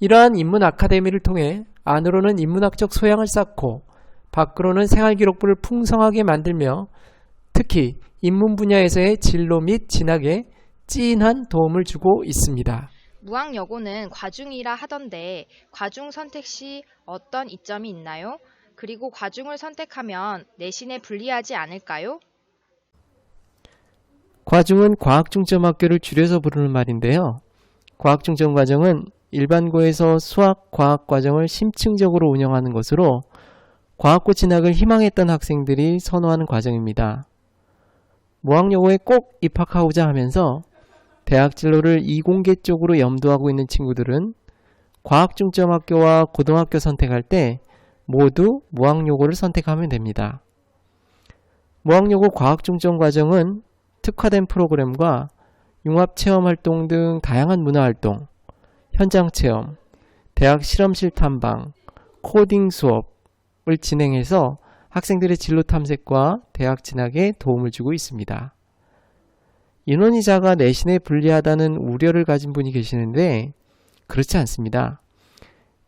이러한 인문 아카데미를 통해 안으로는 인문학적 소양을 쌓고 밖으로는 생활기록부를 풍성하게 만들며 특히 인문 분야에서의 진로 및 진학에 찐한 도움을 주고 있습니다. 무학여고는 과중이라 하던데 과중 선택 시 어떤 이점이 있나요? 그리고 과중을 선택하면 내신에 불리하지 않을까요? 과중은 과학중점학교를 줄여서 부르는 말인데요. 과학중점 과정은 일반고에서 수학, 과학 과정을 심층적으로 운영하는 것으로 과학고 진학을 희망했던 학생들이 선호하는 과정입니다. 무학여고에 꼭 입학하고자 하면서 대학 진로를 이공계 쪽으로 염두하고 있는 친구들은 과학중점학교와 고등학교 선택할 때 모두 무학여고를 선택하면 됩니다. 무학여고 과학중점 과정은 특화된 프로그램과 융합체험활동 등 다양한 문화활동, 현장체험, 대학 실험실 탐방, 코딩 수업을 진행해서 학생들의 진로 탐색과 대학 진학에 도움을 주고 있습니다. 인원이 작아 내신에 불리하다는 우려를 가진 분이 계시는데 그렇지 않습니다.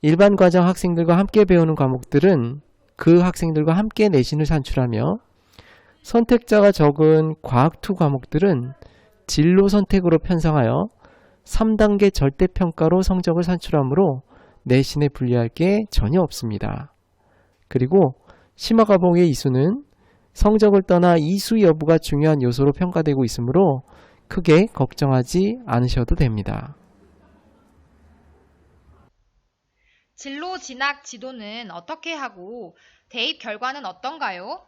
일반 과정 학생들과 함께 배우는 과목들은 그 학생들과 함께 내신을 산출하며 선택자가 적은 과학2 과목들은 진로 선택으로 편성하여 3단계 절대평가로 성적을 산출하므로 내신에 불리할 게 전혀 없습니다. 그리고 심화과목의 이수는 성적을 떠나 이수 여부가 중요한 요소로 평가되고 있으므로 크게 걱정하지 않으셔도 됩니다. 진로 진학 지도는 어떻게 하고 대입 결과는 어떤가요?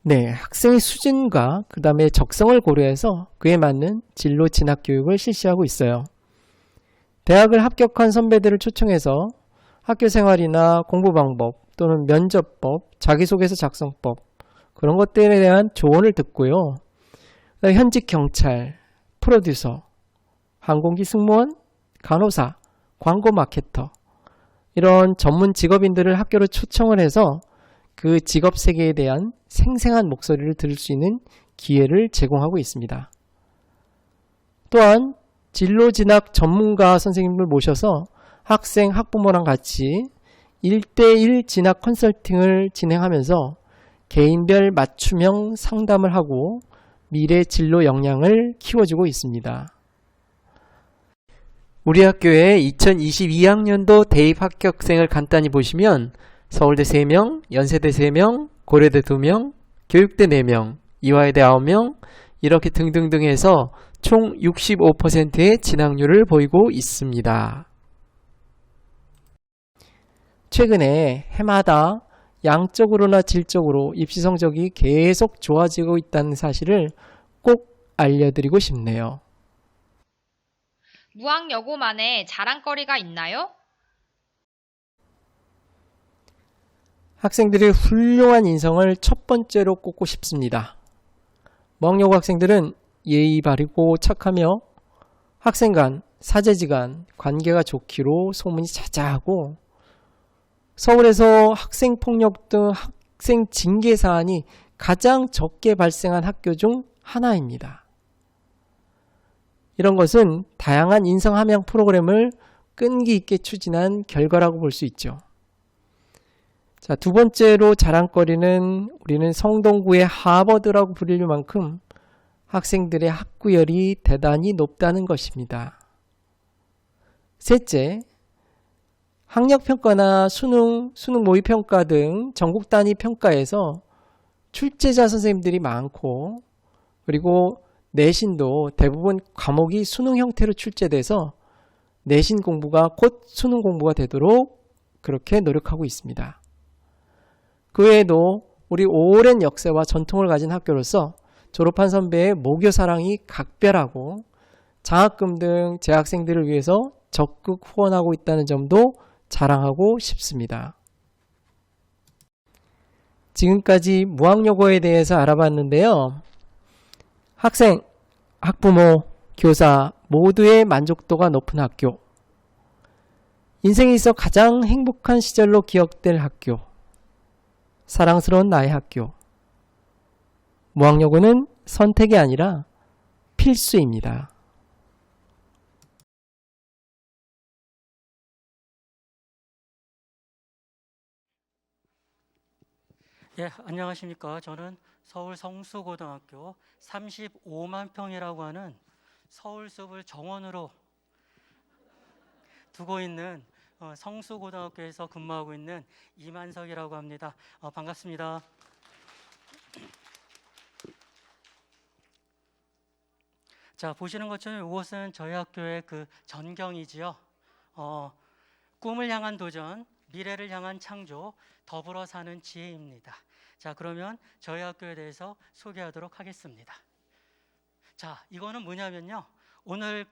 네, 학생의 수준과 그 다음에 적성을 고려해서 그에 맞는 진로 진학 교육을 실시하고 있어요. 대학을 합격한 선배들을 초청해서 학교 생활이나 공부 방법 또는 면접법, 자기소개서 작성법 그런 것들에 대한 조언을 듣고요. 현직 경찰, 프로듀서, 항공기 승무원, 간호사, 광고 마케터 이런 전문 직업인들을 학교로 초청을 해서 그 직업 세계에 대한 생생한 목소리를 들을 수 있는 기회를 제공하고 있습니다. 또한 진로 진학 전문가 선생님을 모셔서 학생, 학부모랑 같이 1대1 진학 컨설팅을 진행하면서 개인별 맞춤형 상담을 하고 미래 진로 역량을 키워주고 있습니다. 우리 학교의 2022학년도 대입 합격생을 간단히 보시면 서울대 3명, 연세대 3명, 고려대 2명, 교육대 4명, 이화여대 9명 이렇게 등등등 해서 총 65%의 진학률을 보이고 있습니다. 최근에 해마다 양적으로나 질적으로 입시 성적이 계속 좋아지고 있다는 사실을 꼭 알려드리고 싶네요. 무학여고만의 자랑거리가 있나요? 학생들의 훌륭한 인성을 첫 번째로 꼽고 싶습니다. 무학여고 학생들은 예의 바르고 착하며 학생 간, 사제지 간 관계가 좋기로 소문이 자자하고 서울에서 학생폭력 등 학생 징계 사안이 가장 적게 발생한 학교 중 하나입니다. 이런 것은 다양한 인성 함양 프로그램을 끈기 있게 추진한 결과라고 볼 수 있죠. 자, 두 번째로 자랑거리는 우리는 성동구의 하버드라고 불릴 만큼 학생들의 학구열이 대단히 높다는 것입니다. 셋째, 학력평가나 수능 모의평가 등 전국 단위 평가에서 출제자 선생님들이 많고 그리고 내신도 대부분 과목이 수능 형태로 출제돼서 내신 공부가 곧 수능 공부가 되도록 그렇게 노력하고 있습니다. 그 외에도 우리 오랜 역사와 전통을 가진 학교로서 졸업한 선배의 모교 사랑이 각별하고 장학금 등 재학생들을 위해서 적극 후원하고 있다는 점도 자랑하고 싶습니다. 지금까지 무학여고에 대해서 알아봤는데요. 학생, 학부모, 교사 모두의 만족도가 높은 학교. 인생에 있어 가장 행복한 시절로 기억될 학교. 사랑스러운 나의 학교. 무학여고는 선택이 아니라 필수입니다. 예, 안녕하십니까. 저는 서울 성수고등학교 35만 평이라고 하는 서울숲을 정원으로 두고 있는 성수고등학교에서 근무하고 있는 이만석이라고 합니다. 반갑습니다. 자, 보시는 것처럼 이것은 저희 학교의 그 전경이지요. 꿈을 향한 도전, 미래를 향한 창조, 더불어 사는 지혜입니다. 자, 그러면 저희 학교에 대해서 소개하도록 하겠습니다. 자, 이거는 뭐냐면요. 오늘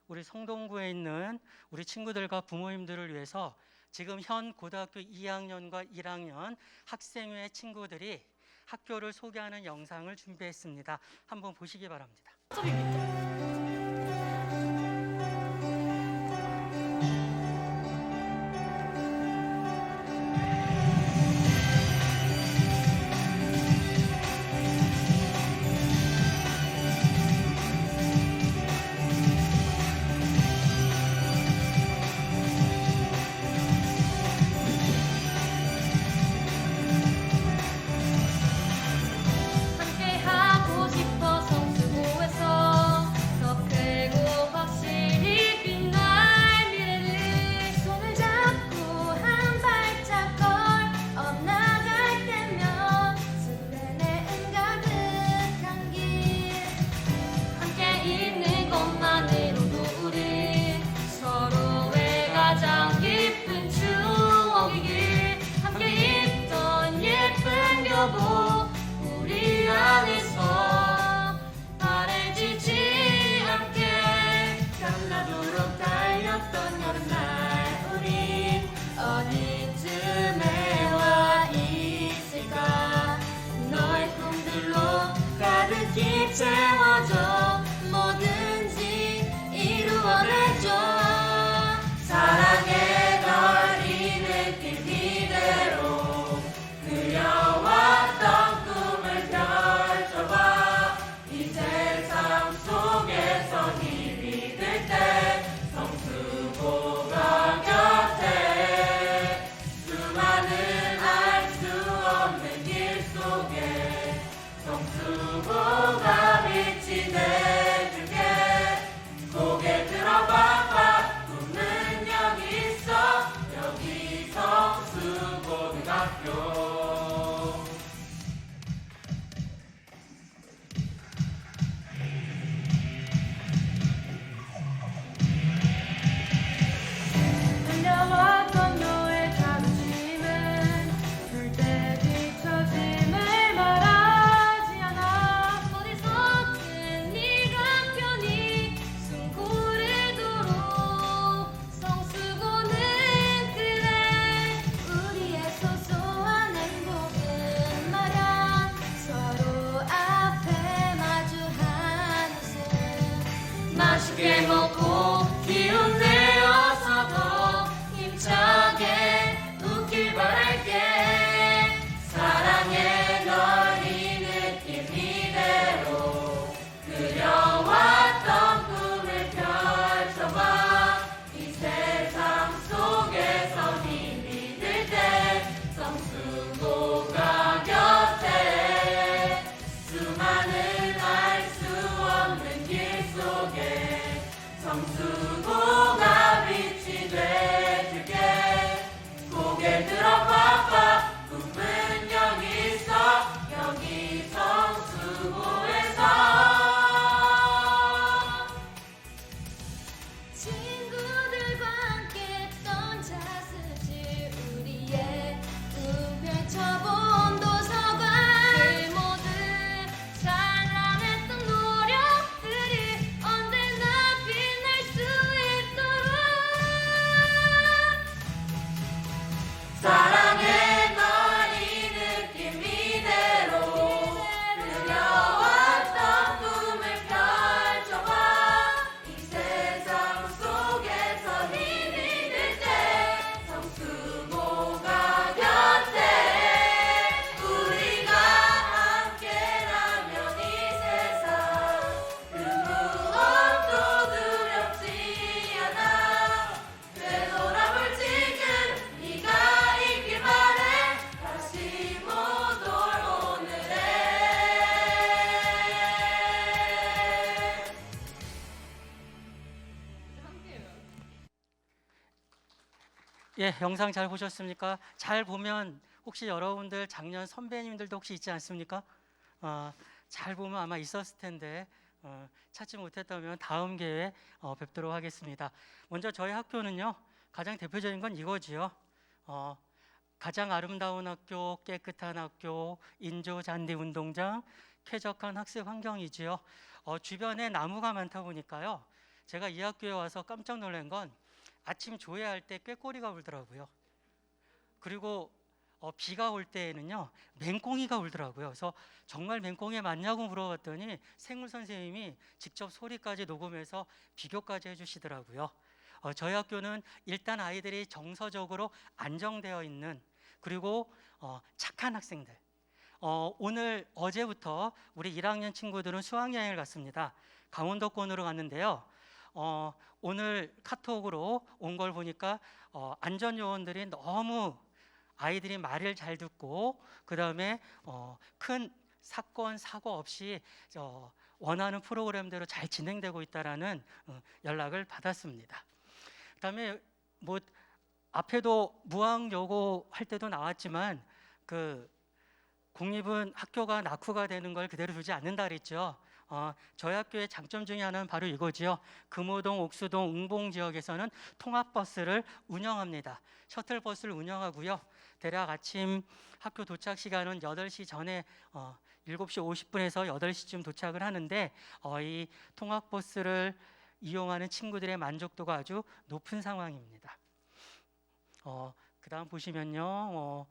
우리 성동구에 있는 우리 친구들과 부모님들을 위해서 지금 현 고등학교 2학년과 1학년 학생회 친구들이 학교를 소개하는 영상을 준비했습니다. 한번 보시기 바랍니다. 함께하고 싶어 성수고에서 더 크고 예, 영상 잘 보셨습니까? 잘 보면 혹시 여러분들 작년 선배님들도 혹시 있지 않습니까? 잘 보면 아마 있었을 텐데 찾지 못했다면 다음 기회에 뵙도록 하겠습니다. 먼저 저희 학교는요, 가장 대표적인 건 이거지요. 가장 아름다운 학교, 깨끗한 학교, 인조 잔디 운동장, 쾌적한 학습 환경이지요. 주변에 나무가 많다 보니까요. 제가 이 학교에 와서 깜짝 놀란 건 아침 조회할 때 꾀꼬리가 울더라고요. 그리고 비가 올 때에는요, 맹꽁이가 울더라고요. 그래서 정말 맹꽁이 맞냐고 물어봤더니 생물 선생님이 직접 소리까지 녹음해서 비교까지 해주시더라고요. 저희 학교는 일단 아이들이 정서적으로 안정되어 있는, 그리고 착한 학생들. 어제부터 우리 1학년 친구들은 수학여행을 갔습니다. 강원도권으로 갔는데요. 오늘 카톡으로 온 걸 보니까 안전요원들이 너무 아이들이 말을 잘 듣고, 그 다음에 큰 사건 사고 없이 원하는 프로그램대로 잘 진행되고 있다라는 연락을 받았습니다. 그다음에 뭐 앞에도 무학여고 할 때도 나왔지만 그 공립은 학교가 낙후가 되는 걸 그대로 두지 않는다 그랬죠. 저희 학교의 장점 중에 하나는 바로 이거지요. 금호동, 옥수동, 웅봉 지역에서는 통합버스를 운영합니다. 셔틀버스를 운영하고요. 대략 아침 학교 도착 시간은 8시 전에 7시 50분에서 8시쯤 도착을 하는데 이 통학버스를 이용하는 친구들의 만족도가 아주 높은 상황입니다. 그 다음 보시면요.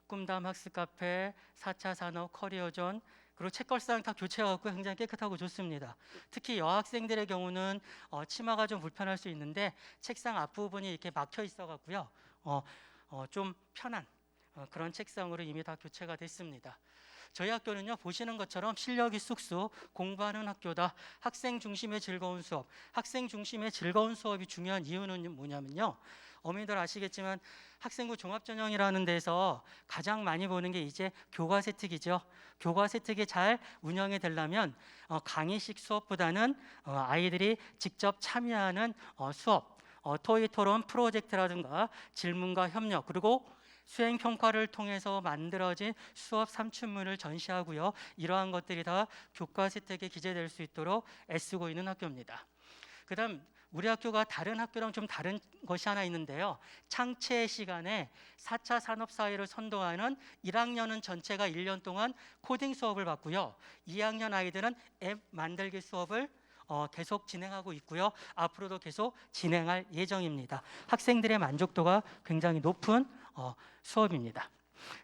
꿈담 학습 카페, 4차 산업 커리어존, 그리고 책걸상 다 교체하고 굉장히 깨끗하고 좋습니다. 특히 여학생들의 경우는 치마가 좀 불편할 수 있는데 책상 앞부분이 이렇게 막혀 있어 갖고요. 좀 편한 그런 책상으로 이미 다 교체가 됐습니다. 저희 학교는요, 보시는 것처럼 실력이 쑥쑥, 공부하는 학교다, 학생 중심의 즐거운 수업. 학생 중심의 즐거운 수업이 중요한 이유는 뭐냐면요, 어머니들 아시겠지만 학생부 종합전형이라는 데서 가장 많이 보는 게 이제 교과세특이죠. 교과세특이 잘 운영이 되려면 강의식 수업보다는 아이들이 직접 참여하는 수업, 토의 토론 프로젝트라든가 질문과 협력, 그리고 수행 평가를 통해서 만들어진 수업 삼춘문을 전시하고요. 이러한 것들이 다 교과세특에 기재될 수 있도록 애쓰고 있는 학교입니다. 그다음 우리 학교가 다른 학교랑 좀 다른 것이 하나 있는데요. 창체 시간에 4차 산업사회를 선도하는 1학년은 전체가 1년 동안 코딩 수업을 받고요. 2학년 아이들은 앱 만들기 수업을 계속 진행하고 있고요. 앞으로도 계속 진행할 예정입니다. 학생들의 만족도가 굉장히 높은 수업입니다.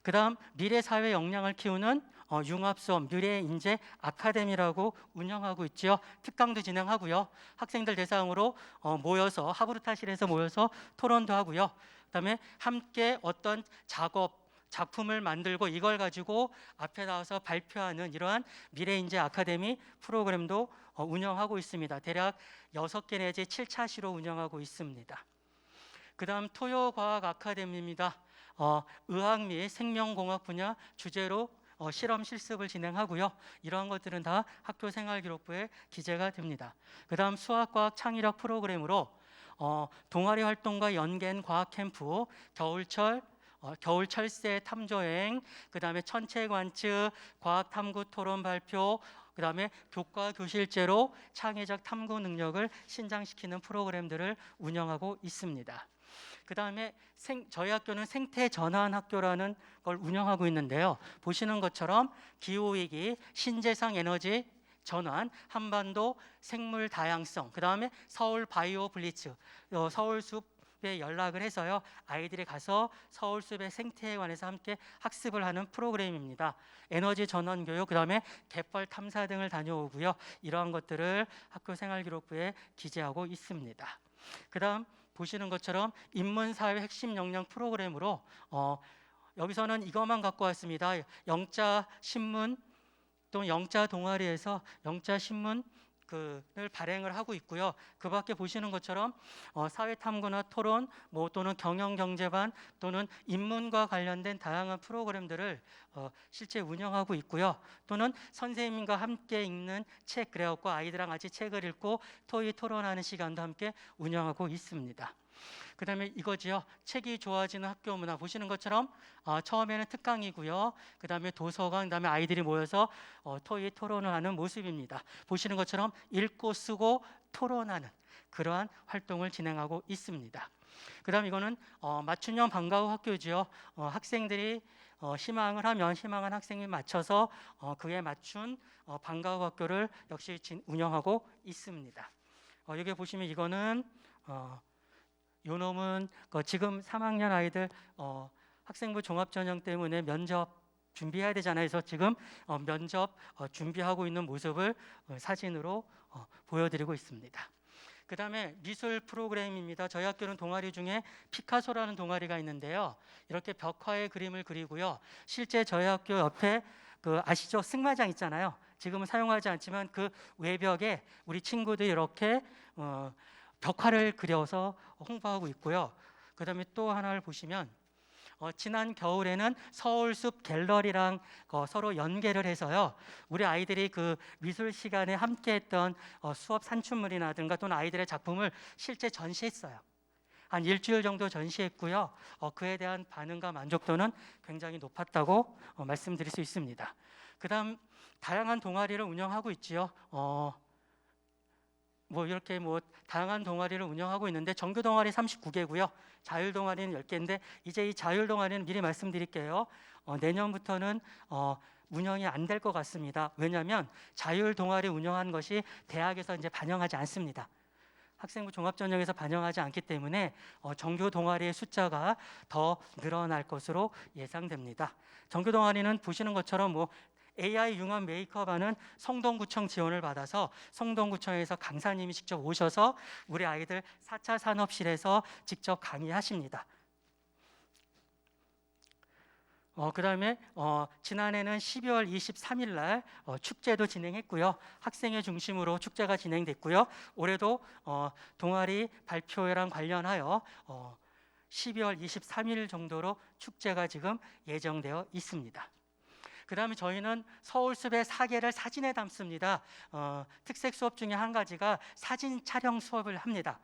그 다음 미래 사회 역량을 키우는 융합수업 미래인재 아카데미라고 운영하고 있죠. 특강도 진행하고요. 학생들 대상으로 모여서 하부르타실에서 모여서 토론도 하고요. 그다음에 함께 어떤 작품을 만들고 이걸 가지고 앞에 나와서 발표하는 이러한 미래인재 아카데미 프로그램도 운영하고 있습니다. 대략 6개 내지 7차시로 운영하고 있습니다. 그 다음 토요과학 아카데미입니다. 의학 및 생명공학 분야 주제로 실험 실습을 진행하고요. 이러한 것들은 다 학교 생활기록부에 기재가 됩니다. 그 다음 수학과학 창의력 프로그램으로 동아리 활동과 연계한 과학 캠프, 겨울 철새 탐조여행, 그 다음에 천체 관측, 과학 탐구 토론 발표, 그 다음에 교과 교실제로 창의적 탐구 능력을 신장시키는 프로그램들을 운영하고 있습니다. 그 다음에 저희 학교는 생태 전환 학교라는 걸 운영하고 있는데요. 보시는 것처럼 기후위기, 신재생 에너지 전환, 한반도 생물 다양성, 그 다음에 서울 바이오 블리츠, 서울숲에 연락을 해서요. 아이들이 가서 서울숲의 생태에 관해서 함께 학습을 하는 프로그램입니다. 에너지 전환 교육, 그 다음에 갯벌 탐사 등을 다녀오고요. 이러한 것들을 학교 생활기록부에 기재하고 있습니다. 그 다음 보시는 것처럼 인문사회 핵심 역량 프로그램으로 여기서는 이것만 갖고 왔습니다. 영자 신문 또는 영자 동아리에서 영자 신문을 발행을 하고 있고요. 그 밖에 보시는 것처럼 사회탐구나 토론, 또는 경영경제반 또는 인문과 관련된 다양한 프로그램들을 실제 운영하고 있고요. 또는 선생님과 함께 읽는 책, 그래갖고 아이들랑 같이 책을 읽고 토의 토론하는 시간도 함께 운영하고 있습니다. 그다음에 이거지요. 책이 좋아지는 학교 문화 보시는 것처럼 처음에는 특강이고요. 그다음에 도서관, 그다음에 아이들이 모여서 토의 토론을 하는 모습입니다. 보시는 것처럼 읽고 쓰고 토론하는 그러한 활동을 진행하고 있습니다. 그다음 이거는 맞춤형 방과 후 학교지요. 학생들이 희망을 하면 희망한 학생에 맞춰서 그에 맞춘 방과 후 학교를 역시 운영하고 있습니다. 여기 보시면 이거는 요 놈은 지금 3학년 아이들 학생부 종합전형 때문에 면접 준비해야 되잖아요. 그래서 지금 면접 준비하고 있는 모습을 사진으로 보여드리고 있습니다. 그 다음에 미술 프로그램입니다. 저희 학교는 동아리 중에 피카소라는 동아리가 있는데요. 이렇게 벽화의 그림을 그리고요. 실제 저희 학교 옆에 아시죠? 승마장 있잖아요. 지금은 사용하지 않지만 그 외벽에 우리 친구들이 이렇게 벽화를 그려서 홍보하고 있고요. 그 다음에 또 하나를 보시면 지난 겨울에는 서울숲 갤러리랑 서로 연계를 해서요. 우리 아이들이 그 미술 시간에 함께했던 수업 산출물이라든가 또는 아이들의 작품을 실제 전시했어요. 한 일주일 정도 전시했고요. 그에 대한 반응과 만족도는 굉장히 높았다고 말씀드릴 수 있습니다. 그다음 다양한 동아리를 운영하고 있지요. 이렇게 다양한 동아리를 운영하고 있는데 정규 동아리 39개고요. 자율 동아리는 10개인데 이제 이 자율 동아리는 미리 말씀드릴게요. 내년부터는 운영이 안 될 것 같습니다. 왜냐하면 자율 동아리 운영한 것이 대학에서 이제 반영하지 않습니다. 학생부 종합전형에서 반영하지 않기 때문에 정규 동아리의 숫자가 더 늘어날 것으로 예상됩니다. 정규 동아리는 보시는 것처럼 AI 융합 메이크업하는 성동구청 지원을 받아서 성동구청에서 강사님이 직접 오셔서 우리 아이들 4차 산업실에서 직접 강의하십니다. 그다음에 지난해는 12월 23일 날 축제도 진행했고요. 학생회 중심으로 축제가 진행됐고요. 올해도 동아리 발표회랑 관련하여 12월 23일 정도로 축제가 지금 예정되어 있습니다. 그 다음에 저희는 서울숲의 사계를 사진에 담습니다. 특색 수업 중에 한 가지가 사진 촬영 수업을 합니다.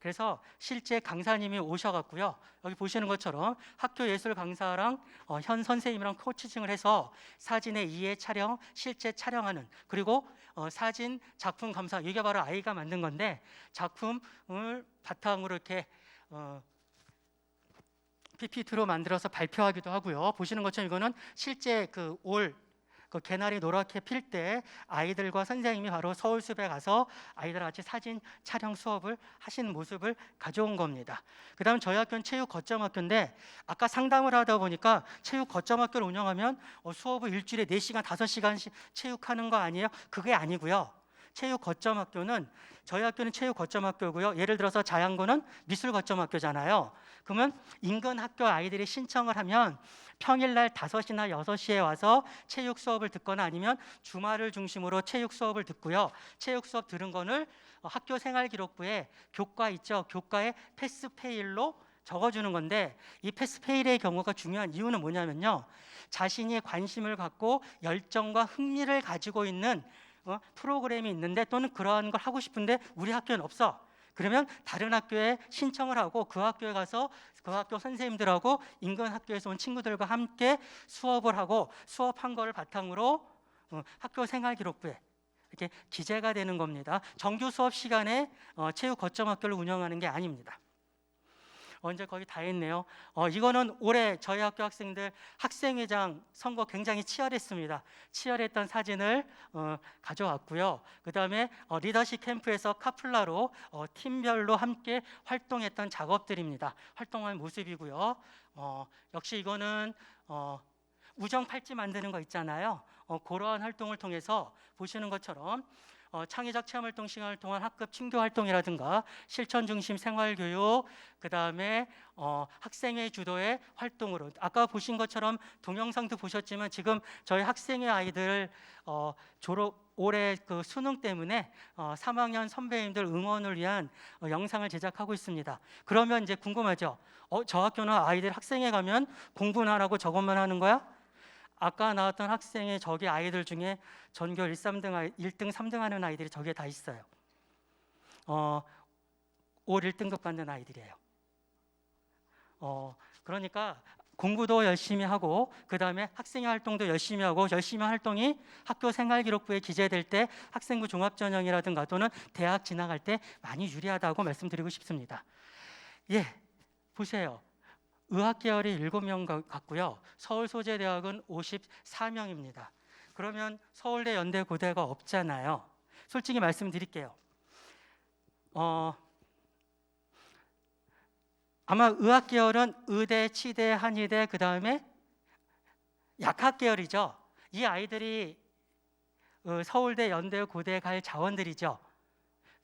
그래서 실제 강사님이 오셔갖고요. 여기 보시는 것처럼 학교 예술 강사랑 현 선생님이랑 코치징을 해서 사진의 이해 촬영, 실제 촬영하는 그리고 사진 작품 감사 이게 바로 아이가 만든 건데 작품을 바탕으로 이렇게 PPT로 만들어서 발표하기도 하고요. 보시는 것처럼 이거는 실제 올 개나리 노랗게 필 때 아이들과 선생님이 바로 서울숲에 가서 아이들과 같이 사진 촬영 수업을 하시는 모습을 가져온 겁니다. 그 다음 저희 학교는 체육 거점 학교인데 아까 상담을 하다 보니까 체육 거점 학교를 운영하면 수업을 일주일에 4시간, 5시간씩 체육하는 거 아니에요? 그게 아니고요. 체육 거점 학교는 저희 학교는 체육 거점 학교고요. 예를 들어서 자양고는 미술 거점 학교잖아요. 그러면 인근 학교 아이들이 신청을 하면 평일날 5시나 6시에 와서 체육 수업을 듣거나 아니면 주말을 중심으로 체육 수업을 듣고요. 체육 수업 들은 거를 학교 생활기록부에 교과 있죠. 교과에 패스페일로 적어주는 건데 이 패스페일의 경우가 중요한 이유는 뭐냐면요. 자신이 관심을 갖고 열정과 흥미를 가지고 있는 프로그램이 있는데 또는 그러한 걸 하고 싶은데 우리 학교는 없어. 그러면 다른 학교에 신청을 하고 그 학교에 가서 그 학교 선생님들하고 인근 학교에서 온 친구들과 함께 수업을 하고 수업한 거를 바탕으로 학교 생활기록부에 이렇게 기재가 되는 겁니다. 정규 수업 시간에 체육 거점 학교를 운영하는 게 아닙니다. 이제 거의 다 했네요. 이거는 올해 저희 학교 학생들 학생회장 선거 굉장히 치열했습니다. 치열했던 사진을 가져왔고요. 그 다음에 리더십 캠프에서 카플라로 팀별로 함께 활동했던 작업들입니다. 활동한 모습이고요. 역시 이거는 우정 팔찌 만드는 거 있잖아요. 그러한 활동을 통해서 보시는 것처럼 창의적 체험활동 시간을 통한 학급 친교 활동이라든가 실천 중심 생활교육, 그 다음에 학생회 주도의 활동으로 아까 보신 것처럼 동영상도 보셨지만 지금 저희 학생회 아이들 올해 수능 때문에 3학년 선배님들 응원을 위한 영상을 제작하고 있습니다. 그러면 이제 궁금하죠? 저 학교는 아이들 학생회 가면 공부는 안 하고 저것만 하는 거야? 아까 나왔던 학생의 저기 아이들 중에 전교 1, 1등, 3등 하는 아이들이 저기에 다 있어요. 올 1등급 받는 아이들이에요. 그러니까 공부도 열심히 하고 그다음에 학생회 활동도 열심히 하고 열심히 활동이 학교 생활기록부에 기재될 때 학생부 종합전형이라든가 또는 대학 진학할 때 많이 유리하다고 말씀드리고 싶습니다. 예, 보세요. 의학 계열이 7명 같고요. 서울 소재대학은 54명입니다. 그러면 서울대, 연대, 고대가 없잖아요. 솔직히 말씀드릴게요. 아마 의학 계열은 의대, 치대, 한의대, 그 다음에 약학 계열이죠. 이 아이들이 서울대, 연대, 고대 갈 자원들이죠.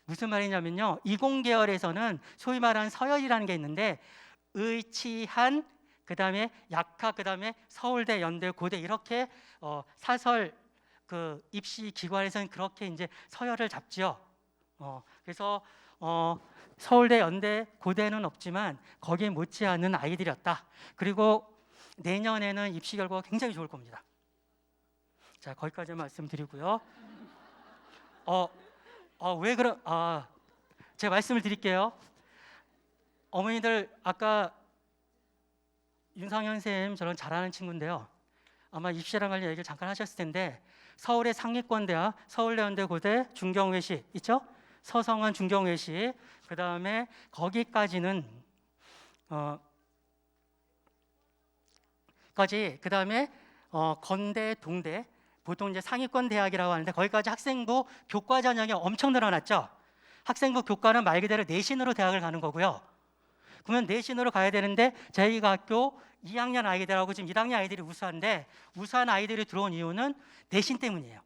무슨 말이냐면요. 이공 계열에서는 소위 말하는 서열이라는 게 있는데 의, 치, 한, 그 다음에 약학, 그 다음에 서울대, 연대, 고대 이렇게 사설 그 입시 기관에서는 그렇게 이제 서열을 잡죠. 그래서 서울대, 연대, 고대는 없지만 거기에 못지않은 아이들이었다. 그리고 내년에는 입시 결과가 굉장히 좋을 겁니다. 자, 거기까지 말씀드리고요. 왜 그런? 제가 말씀을 드릴게요. 어머니들 아까 윤상현 쌤 저런 잘하는 친구인데요. 아마 입시랑 관련 얘기를 잠깐 하셨을 텐데 서울의 상위권 대학, 서울대, 연대, 고대, 중경외시 있죠? 서성한 중경외시, 그 다음에 거기까지는 그 다음에 건대, 동대, 보통 이제 상위권 대학이라고 하는데 거기까지 학생부 교과 전형이 엄청 늘어났죠. 학생부 교과는 말 그대로 내신으로 대학을 가는 거고요. 그러면 내신으로 가야 되는데 저희가 학교 2학년 아이들하고 지금 1학년 아이들이 우수한데 우수한 아이들이 들어온 이유는 내신 때문이에요.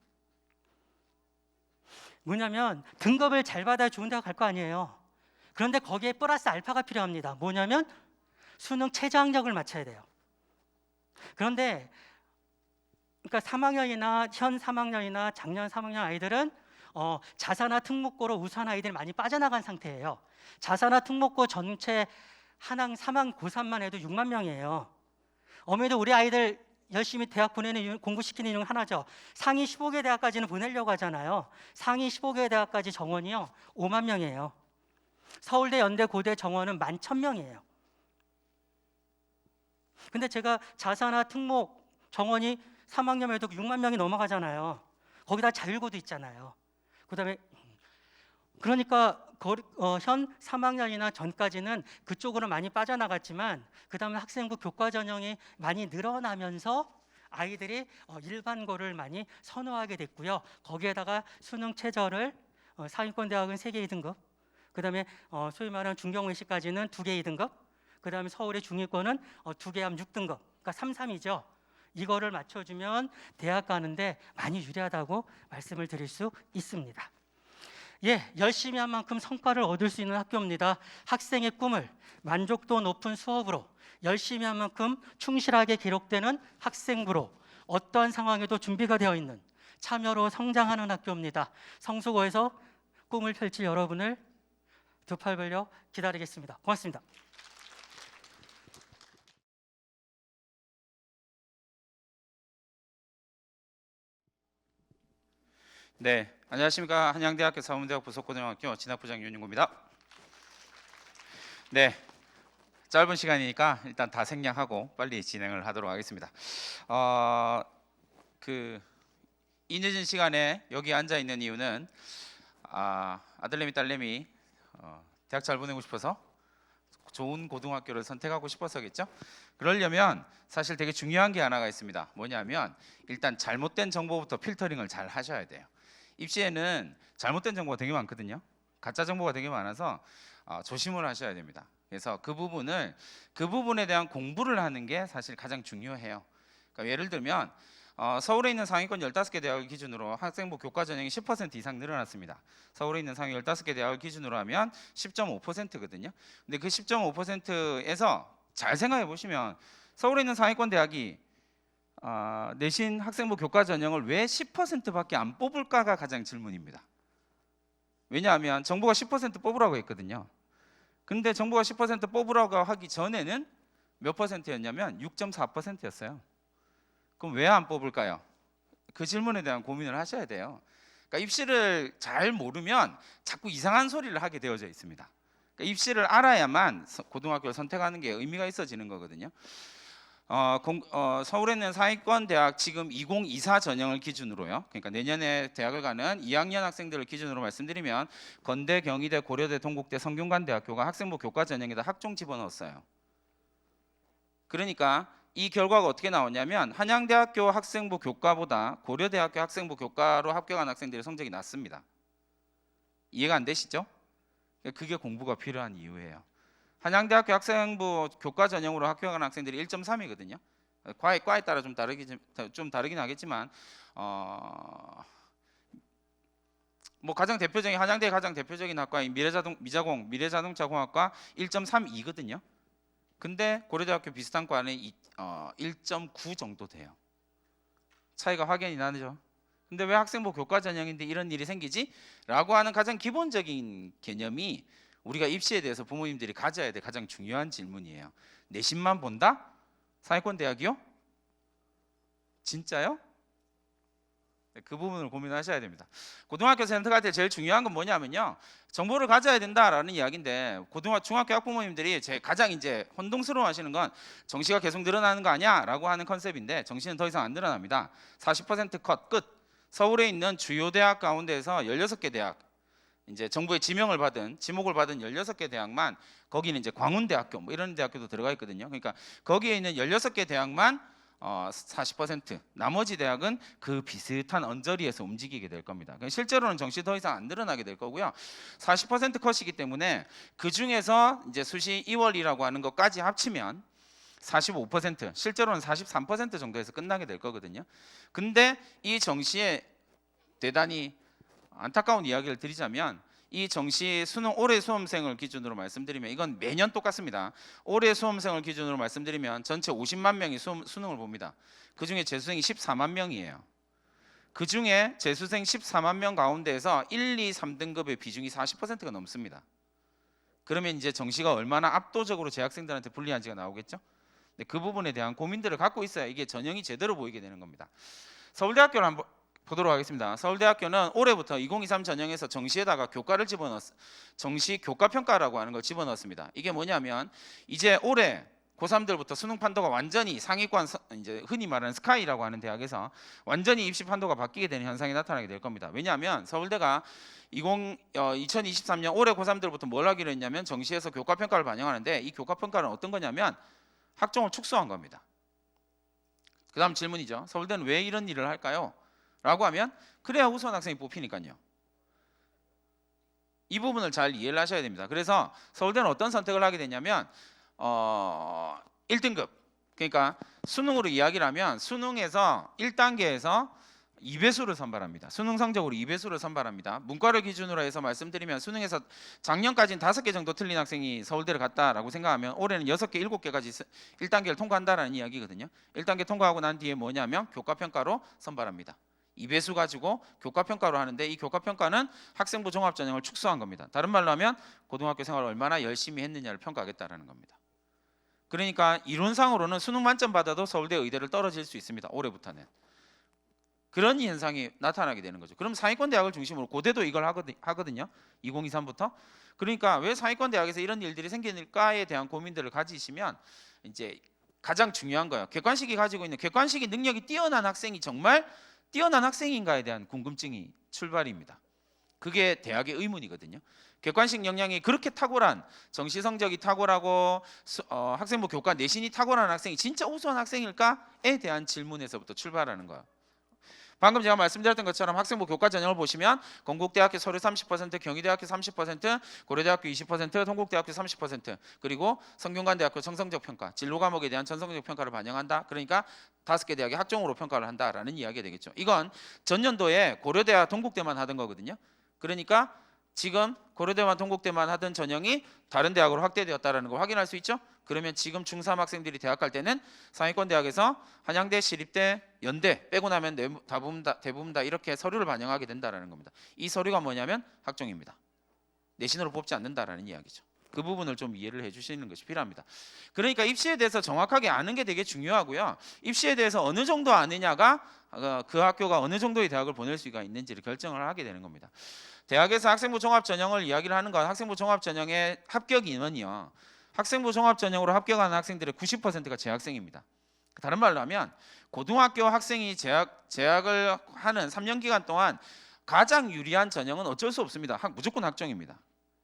뭐냐면 등급을 잘 받아야 좋은 대학 갈 거 아니에요. 그런데 거기에 플러스 알파가 필요합니다. 뭐냐면 수능 최저학력을 맞춰야 돼요. 그런데 그러니까 3학년이나 현 3학년이나 작년 3학년 아이들은 자사나 특목고로 우수한 아이들이 많이 빠져나간 상태예요. 자사나 특목고 전체 한항 3항 고3만 해도 6만 명이에요. 어머니도 우리 아이들 열심히 대학 보내는 이유, 공부시키는 이유는 하나죠. 상위 15개 대학까지는 보내려고 하잖아요. 상위 15개 대학까지 정원이요 5만 명이에요. 서울대, 연대, 고대 정원은 11,000명이에요. 근데 제가 자사나 특목 정원이 3학년 에도 6만 명이 넘어가잖아요. 거기다 자율고도 있잖아요. 그다음에 그러니까 현 3학년이나 전까지는 그쪽으로 많이 빠져나갔지만 그 다음에 학생부 교과 전형이 많이 늘어나면서 아이들이 일반고를 많이 선호하게 됐고요. 거기에다가 수능 최저를 상위권 대학은 3개 2등급, 그 다음에 소위 말하는 중경외시까지는 2개 2등급, 그 다음에 서울의 중위권은 2개 하면 6등급, 그러니까 3-3이죠. 이거를 맞춰주면 대학 가는데 많이 유리하다고 말씀을 드릴 수 있습니다. 예, 열심히 한 만큼 성과를 얻을 수 있는 학교입니다. 학생의 꿈을 만족도 높은 수업으로 열심히 한 만큼 충실하게 기록되는 학생부로 어떠한 상황에도 준비가 되어 있는 참여로 성장하는 학교입니다. 성수고에서 꿈을 펼칠 여러분을 두 팔 벌려 기다리겠습니다. 고맙습니다. 네, 안녕하십니까. 한양대학교 사범대학 부속고등학교 진학부장 윤용구입니다. 네, 짧은 시간이니까 일단 다 생략하고 빨리 진행을 하도록 하겠습니다. 이 늦은 시간에 여기 앉아 있는 이유는 아들내미 딸내미 대학 잘 보내고 싶어서 좋은 고등학교를 선택하고 싶어서겠죠. 그러려면 사실 되게 중요한 게 하나가 있습니다. 뭐냐면 일단 잘못된 정보부터 필터링을 잘 하셔야 돼요. 입시에는 잘못된 정보가 되게 많거든요. 가짜 정보가 되게 많아서 조심을 하셔야 됩니다. 그래서 그 부분에 대한 공부를 하는 게 사실 가장 중요해요. 그러니까 예를 들면 서울에 있는 상위권 15개 대학을 기준으로 학생부 교과 전형이 10% 이상 늘어났습니다. 서울에 있는 상위 15개 대학을 기준으로 하면 10.5%거든요. 근데 그 10.5%에서 잘 생각해 보시면 서울에 있는 상위권 대학이 내신 학생부 교과 전형을 왜 10%밖에 안 뽑을까가 가장 질문입니다. 왜냐하면 정부가 10% 뽑으라고 했거든요. 근데 정부가 10% 뽑으라고 하기 전에는 몇 %였냐면 6.4%였어요. 그럼 왜 안 뽑을까요? 그 질문에 대한 고민을 하셔야 돼요. 그러니까 입시를 잘 모르면 자꾸 이상한 소리를 하게 되어져 있습니다. 그러니까 입시를 알아야만 고등학교를 선택하는 게 의미가 있어지는 거거든요. 서울에 있는 상위권 대학 지금 2024 전형을 기준으로요. 그러니까 내년에 대학을 가는 2학년 학생들을 기준으로 말씀드리면 건대, 경희대, 고려대, 동국대, 성균관대학교가 학생부 교과 전형에다 학종 집어넣었어요. 그러니까 이 결과가 어떻게 나오냐면 한양대학교 학생부 교과보다 고려대학교 학생부 교과로 합격한 학생들의 성적이 낮습니다. 이해가 안 되시죠? 그게 공부가 필요한 이유예요. 한양대학교 학생부 교과 전형으로 합격한 학생들이 1.3이거든요. 과에 따라 좀 다르긴 하겠지만 뭐 가장 대표적인 한양대의 가장 대표적인 학과인 미래자동차공학과 1.32거든요. 근데 고려대학교 비슷한 과는 1.9 정도 돼요. 차이가 확연히 나죠. 근데 왜 학생부 교과 전형인데 이런 일이 생기지? 라고 하는 가장 기본적인 개념이 우리가 입시에 대해서 부모님들이 가져야 될 가장 중요한 질문이에요. 내신만 본다? 상위권 대학이요? 진짜요? 그 부분을 고민하셔야 됩니다. 고등학교 선택할 때 제일 중요한 건 뭐냐면요, 정보를 가져야 된다라는 이야기인데 중학교 학부모님들이 가장 이제 혼동스러워하시는 건 정시가 계속 늘어나는 거 아니야라고 하는 컨셉인데 정시는 더 이상 안 늘어납니다. 40% 컷 끝. 서울에 있는 주요 대학 가운데에서 16개 대학, 이제 정부의 지목을 받은 16개 대학만, 거기는 이제 광운대학교 뭐 이런 대학교도 들어가 있거든요. 그러니까 거기에 있는 16개 대학만 40%, 나머지 대학은 그 비슷한 언저리에서 움직이게 될 겁니다. 실제로는 정시 더 이상 안 늘어나게 될 거고요. 40% 컷이기 때문에 그 중에서 이제 수시 2월이라고 하는 것까지 합치면 45%, 실제로는 43% 정도에서 끝나게 될 거거든요. 근데 이 정시에 대단히 안타까운 이야기를 드리자면 이 정시 올해 수험생을 기준으로 말씀드리면 이건 매년 똑같습니다. 올해 수험생을 기준으로 말씀드리면 전체 50만 명이 수능을 봅니다. 그중에 재수생이 14만 명이에요. 그중에 재수생 14만 명 가운데에서 1, 2, 3등급의 비중이 40%가 넘습니다. 그러면 이제 정시가 얼마나 압도적으로 재학생들한테 불리한지가 나오겠죠. 그 부분에 대한 고민들을 갖고 있어야 이게 전형이 제대로 보이게 되는 겁니다. 서울대학교를 한번 보도록 하겠습니다. 서울대학교는 올해부터 2023 전형에서 정시에다가 교과를 정시 교과 평가라고 하는 걸 집어넣었습니다. 이게 뭐냐면 이제 올해 고3들부터 수능 판도가 완전히 상위권, 이제 흔히 말하는 스카이라고 하는 대학에서 완전히 입시 판도가 바뀌게 되는 현상이 나타나게 될 겁니다. 왜냐하면 서울대가 2023년 올해 고3들부터 뭘 하기로 했냐면 정시에서 교과 평가를 반영하는데 이 교과 평가는 어떤 거냐면 학종을 축소한 겁니다. 그 다음 질문이죠. 서울대는 왜 이런 일을 할까요? 라고 하면 그래야 우수한 학생이 뽑히니까요. 이 부분을 잘 이해를 하셔야 됩니다. 그래서 서울대는 어떤 선택을 하게 되냐면 1등급, 그러니까 수능으로 이야기를 하면 수능에서 1단계에서 2배수를 선발합니다. 수능 성적으로 2배수를 선발합니다. 문과를 기준으로 해서 말씀드리면 수능에서 작년까지는 5개 정도 틀린 학생이 서울대를 갔다라고 생각하면 올해는 6개, 7개까지 1단계를 통과한다라는 이야기거든요. 1단계 통과하고 난 뒤에 뭐냐면 교과평가로 선발합니다. 2배수 가지고 교과평가로 하는데 이 교과평가는 학생부 종합전형을 축소한 겁니다. 다른 말로 하면 고등학교 생활을 얼마나 열심히 했느냐를 평가하겠다라는 겁니다. 그러니까 이론상으로는 수능 만점 받아도 서울대 의대를 떨어질 수 있습니다. 올해부터는. 그런 현상이 나타나게 되는 거죠. 그럼 상위권 대학을 중심으로 고대도 이걸 하거든요. 2023부터. 그러니까 왜 상위권 대학에서 이런 일들이 생길까에 대한 고민들을 가지시면 이제 가장 중요한 거예요. 객관식이 가지고 있는 객관식이 능력이 뛰어난 학생이 정말 뛰어난 학생인가에 대한 궁금증이 출발입니다. 그게 대학의 의문이거든요. 객관식 역량이 그렇게 탁월한, 정시 성적이 탁월하고 학생부 교과 내신이 탁월한 학생이 진짜 우수한 학생일까에 대한 질문에서부터 출발하는 거예요. 방금 제가 말씀드렸던 것처럼 학생부 교과 전형을 보시면 건국대학교 서류 30%, 경희대학교 30%, 고려대학교 20%, 동국대학교 30%, 그리고 성균관대학교 정성적 평가, 진로 과목에 대한 전성적 평가를 반영한다. 그러니까 5개 대학이 학종으로 평가를 한다라는 이야기가 되겠죠. 이건 전년도에 고려대와 동국대만 하던 거거든요. 그러니까 지금 고려대만 동국대만 하던 전형이 다른 대학으로 확대되었다는 걸 확인할 수 있죠. 그러면 지금 중3 학생들이 대학 갈 때는 상위권 대학에서 한양대, 시립대, 연대 빼고 나면 대부분 다 이렇게 서류를 반영하게 된다는 겁니다. 이 서류가 뭐냐면 학종입니다. 내신으로 뽑지 않는다라는 이야기죠. 그 부분을 좀 이해를 해주시는 것이 필요합니다. 그러니까 입시에 대해서 정확하게 아는 게 되게 중요하고요. 입시에 대해서 어느 정도 아느냐가 그 학교가 어느 정도의 대학을 보낼 수가 있는지를 결정을 하게 되는 겁니다. 대학에서 학생부 종합전형을 이야기를 하는 건 학생부 종합전형의 합격 인원이요. 학생부 종합전형으로 합격하는 학생들의 90%가 재학생입니다. 다른 말로 하면 고등학교 학생이 재학을 하는 3년 기간 동안 가장 유리한 전형은 어쩔 수 없습니다. 무조건 학종입니다.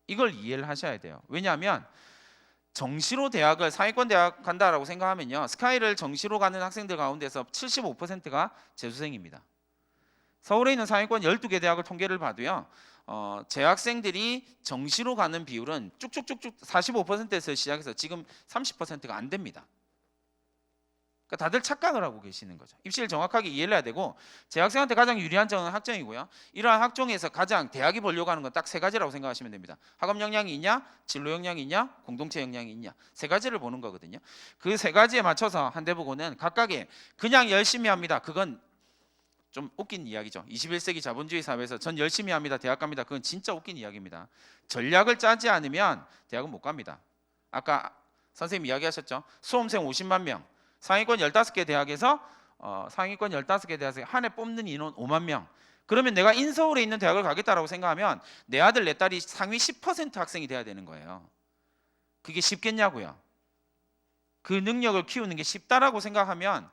이걸 이해를 하셔야 돼요. 왜냐하면 정시로 대학을 상위권 대학 간다라고 생각하면요, 스카이를 정시로 가는 학생들 가운데서 75%가 재수생입니다. 서울에 있는 상위권 12개 대학을 통계를 봐도요, 재학생들이 정시로 가는 비율은 쭉쭉쭉쭉 45%에서 시작해서 지금 30%가 안 됩니다. 그러니까 다들 착각을 하고 계시는 거죠. 입시를 정확하게 이해를 해야 되고, 재학생한테 가장 유리한 점은 학종이고요. 이러한 학종에서 가장 대학이 보려고 하는 건 딱 세 가지라고 생각하시면 됩니다. 학업 역량이 있냐, 진로 역량이 있냐, 공동체 역량이 있냐, 세 가지를 보는 거거든요. 그 세 가지에 맞춰서 한대보고는 각각의 그냥 열심히 합니다. 그건 좀 웃긴 이야기죠. 21세기 자본주의 사회에서 전 열심히 합니다, 대학 갑니다. 그건 진짜 웃긴 이야기입니다. 전략을 짜지 않으면 대학은 못 갑니다. 아까 선생님 이야기하셨죠. 수험생 50만 명, 상위권 15개 대학에서 상위권 15개 대학에서 한 해 뽑는 인원 5만 명. 그러면 내가 인서울에 있는 대학을 가겠다라고 생각하면 내 아들 내 딸이 상위 10% 학생이 돼야 되는 거예요. 그게 쉽겠냐고요. 그 능력을 키우는 게 쉽다라고 생각하면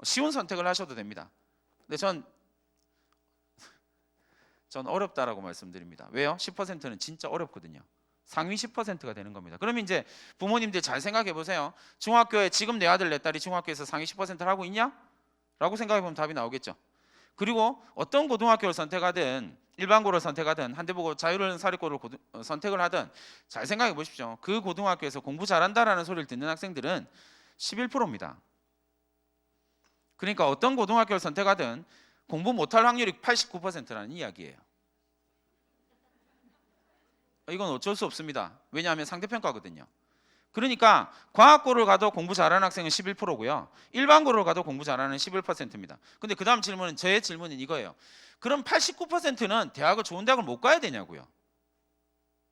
쉬운 선택을 하셔도 됩니다. 근데 전 어렵다라고 말씀드립니다. 왜요? 10%는 진짜 어렵거든요. 상위 10%가 되는 겁니다. 그러면 이제 부모님들 잘 생각해 보세요. 중학교에 지금 내 아들 내 딸이 중학교에서 상위 10%를 하고 있냐? 라고 생각해 보면 답이 나오겠죠. 그리고 어떤 고등학교를 선택하든 일반고를 선택하든 한대보고 자유로운 사립고를 선택을 하든 잘 생각해 보십시오. 그 고등학교에서 공부 잘한다라는 소리를 듣는 학생들은 11%입니다. 그러니까 어떤 고등학교를 선택하든 공부 못할 확률이 89%라는 이야기예요. 이건 어쩔 수 없습니다. 왜냐하면 상대평가거든요. 그러니까 과학고를 가도 공부 잘하는 학생은 11%고요. 일반고를 가도 공부 잘하는 11%입니다. 근데 그 다음 질문은, 제 질문은 이거예요. 그럼 89%는 대학을 좋은 대학을 못 가야 되냐고요.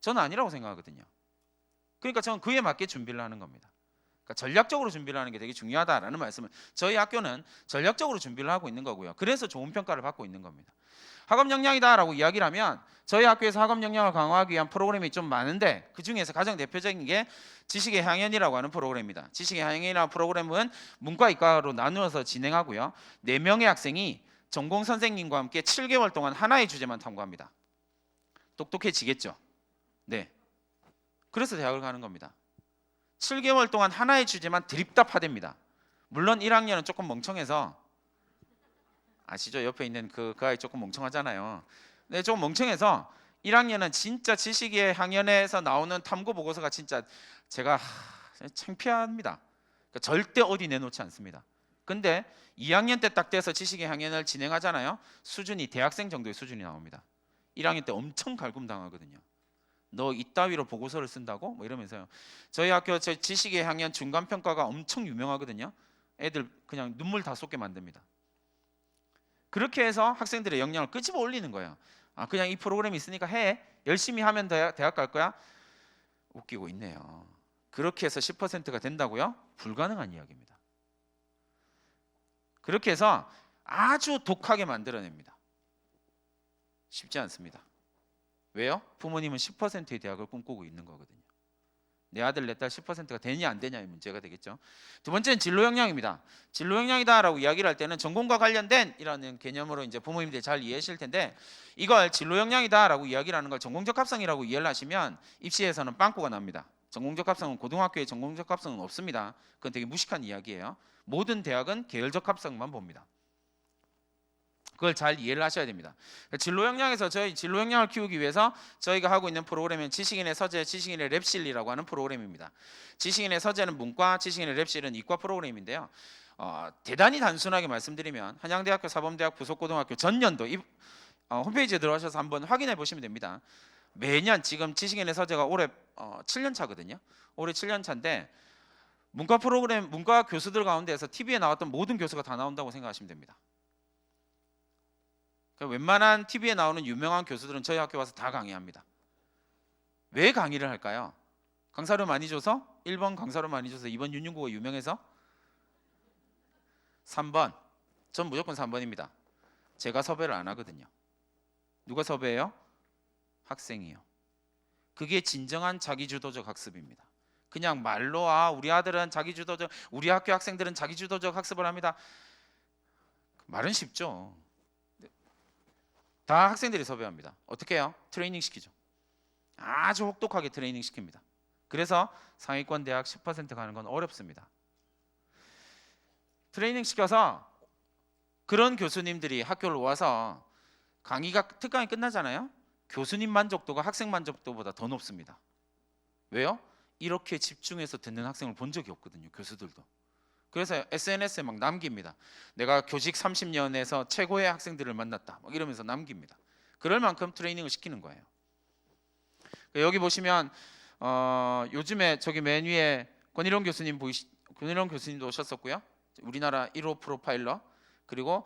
저는 아니라고 생각하거든요. 그러니까 저는 그에 맞게 준비를 하는 겁니다. 그러니까 전략적으로 준비를 하는 게 되게 중요하다라는 말씀을, 저희 학교는 전략적으로 준비를 하고 있는 거고요. 그래서 좋은 평가를 받고 있는 겁니다. 학업 역량이다라고 이야기를 하면 저희 학교에서 학업 역량을 강화하기 위한 프로그램이 좀 많은데 그 중에서 가장 대표적인 게 지식의 향연이라고 하는 프로그램입니다. 지식의 향연이라는 프로그램은 문과 이과로 나누어서 진행하고요. 4명의 학생이 전공 선생님과 함께 7개월 동안 하나의 주제만 탐구합니다. 똑똑해지겠죠? 네. 그래서 대학을 가는 겁니다. 7개월 동안 하나의 주제만 드립답하됩니다. 물론 1학년은 조금 멍청해서, 아시죠? 옆에 있는 그 아이 조금 멍청하잖아요. 네, 조금 멍청해서 1학년은 진짜 지식의 향연에서 나오는 탐구 보고서가 진짜 제가 창피합니다. 그러니까 절대 어디 내놓지 않습니다. 근데 2학년 때 딱 돼서 지식의 향연을 진행하잖아요. 수준이 대학생 정도의 수준이 나옵니다. 1학년 때 엄청 갈굼당하거든요. 너 이따위로 보고서를 쓴다고? 뭐 이러면서요. 저희 학교 지식의 향연 중간평가가 엄청 유명하거든요. 애들 그냥 눈물 다 쏟게 만듭니다. 그렇게 해서 학생들의 역량을 끄집어 올리는 거예요. 아, 그냥 이 프로그램이 있으니까 해. 열심히 하면 대학 갈 거야. 웃기고 있네요. 그렇게 해서 10%가 된다고요? 불가능한 이야기입니다. 그렇게 해서 아주 독하게 만들어냅니다. 쉽지 않습니다. 왜요? 부모님은 10%의 대학을 꿈꾸고 있는 거거든요. 내 아들 내 딸 10%가 되냐 안 되냐의 문제가 되겠죠. 두 번째는 진로 역량입니다. 진로 역량이다라고 이야기를 할 때는 전공과 관련된 이라는 개념으로 이제 부모님들이 잘 이해하실 텐데, 이걸 진로 역량이다라고 이야기를 하는 걸 전공적 합성이라고 이해를 하시면 입시에서는 빵꾸가 납니다. 전공적 합성은, 고등학교에 전공적 합성은 없습니다. 그건 되게 무식한 이야기예요. 모든 대학은 계열적 합성만 봅니다. 그걸 잘 이해를 하셔야 됩니다. 진로 역량에서 저희 진로 역량을 키우기 위해서 저희가 하고 있는 프로그램은 지식인의 서재, 지식인의 랩실이라고 하는 프로그램입니다. 지식인의 서재는 문과, 지식인의 랩실은 이과 프로그램인데요. 대단히 단순하게 말씀드리면 한양대학교, 사범대학, 부속고등학교 전년도 홈페이지에 들어가셔서 한번 확인해 보시면 됩니다. 매년 지금 지식인의 서재가 올해 7년 차거든요. 올해 7년 차인데 문과 프로그램, 문과 교수들 가운데에서 TV에 나왔던 모든 교수가 다 나온다고 생각하시면 됩니다. 웬만한 TV에 나오는 유명한 교수들은 저희 학교 와서 다 강의합니다. 왜 강의를 할까요? 강사료 많이 줘서? 1번 강사료 많이 줘서 2번 윤윤구가 유명해서? 3번. 전 무조건 3번입니다. 제가 섭외를 안 하거든요. 누가 섭외해요? 학생이요. 그게 진정한 자기주도적 학습입니다. 그냥 말로 우리 아들은 자기주도적, 우리 학교 학생들은 자기주도적 학습을 합니다. 말은 쉽죠. 다 학생들이 섭외합니다. 어떻게 해요? 트레이닝 시키죠. 아주 혹독하게 트레이닝 시킵니다. 그래서 상위권 대학 10% 가는 건 어렵습니다. 트레이닝 시켜서 그런 교수님들이 학교를 와서 특강이 끝나잖아요. 교수님 만족도가 학생 만족도보다 더 높습니다. 왜요? 이렇게 집중해서 듣는 학생을 본 적이 없거든요. 교수들도. 그래서 SNS에 막 남깁니다. 내가 교직 30년에서 최고의 학생들을 만났다. 막 이러면서 남깁니다. 그럴 만큼 트레이닝을 시키는 거예요. 여기 보시면 요즘에 저기 맨 위에 권일원 교수님도 오셨었고요. 우리나라 1호 프로파일러, 그리고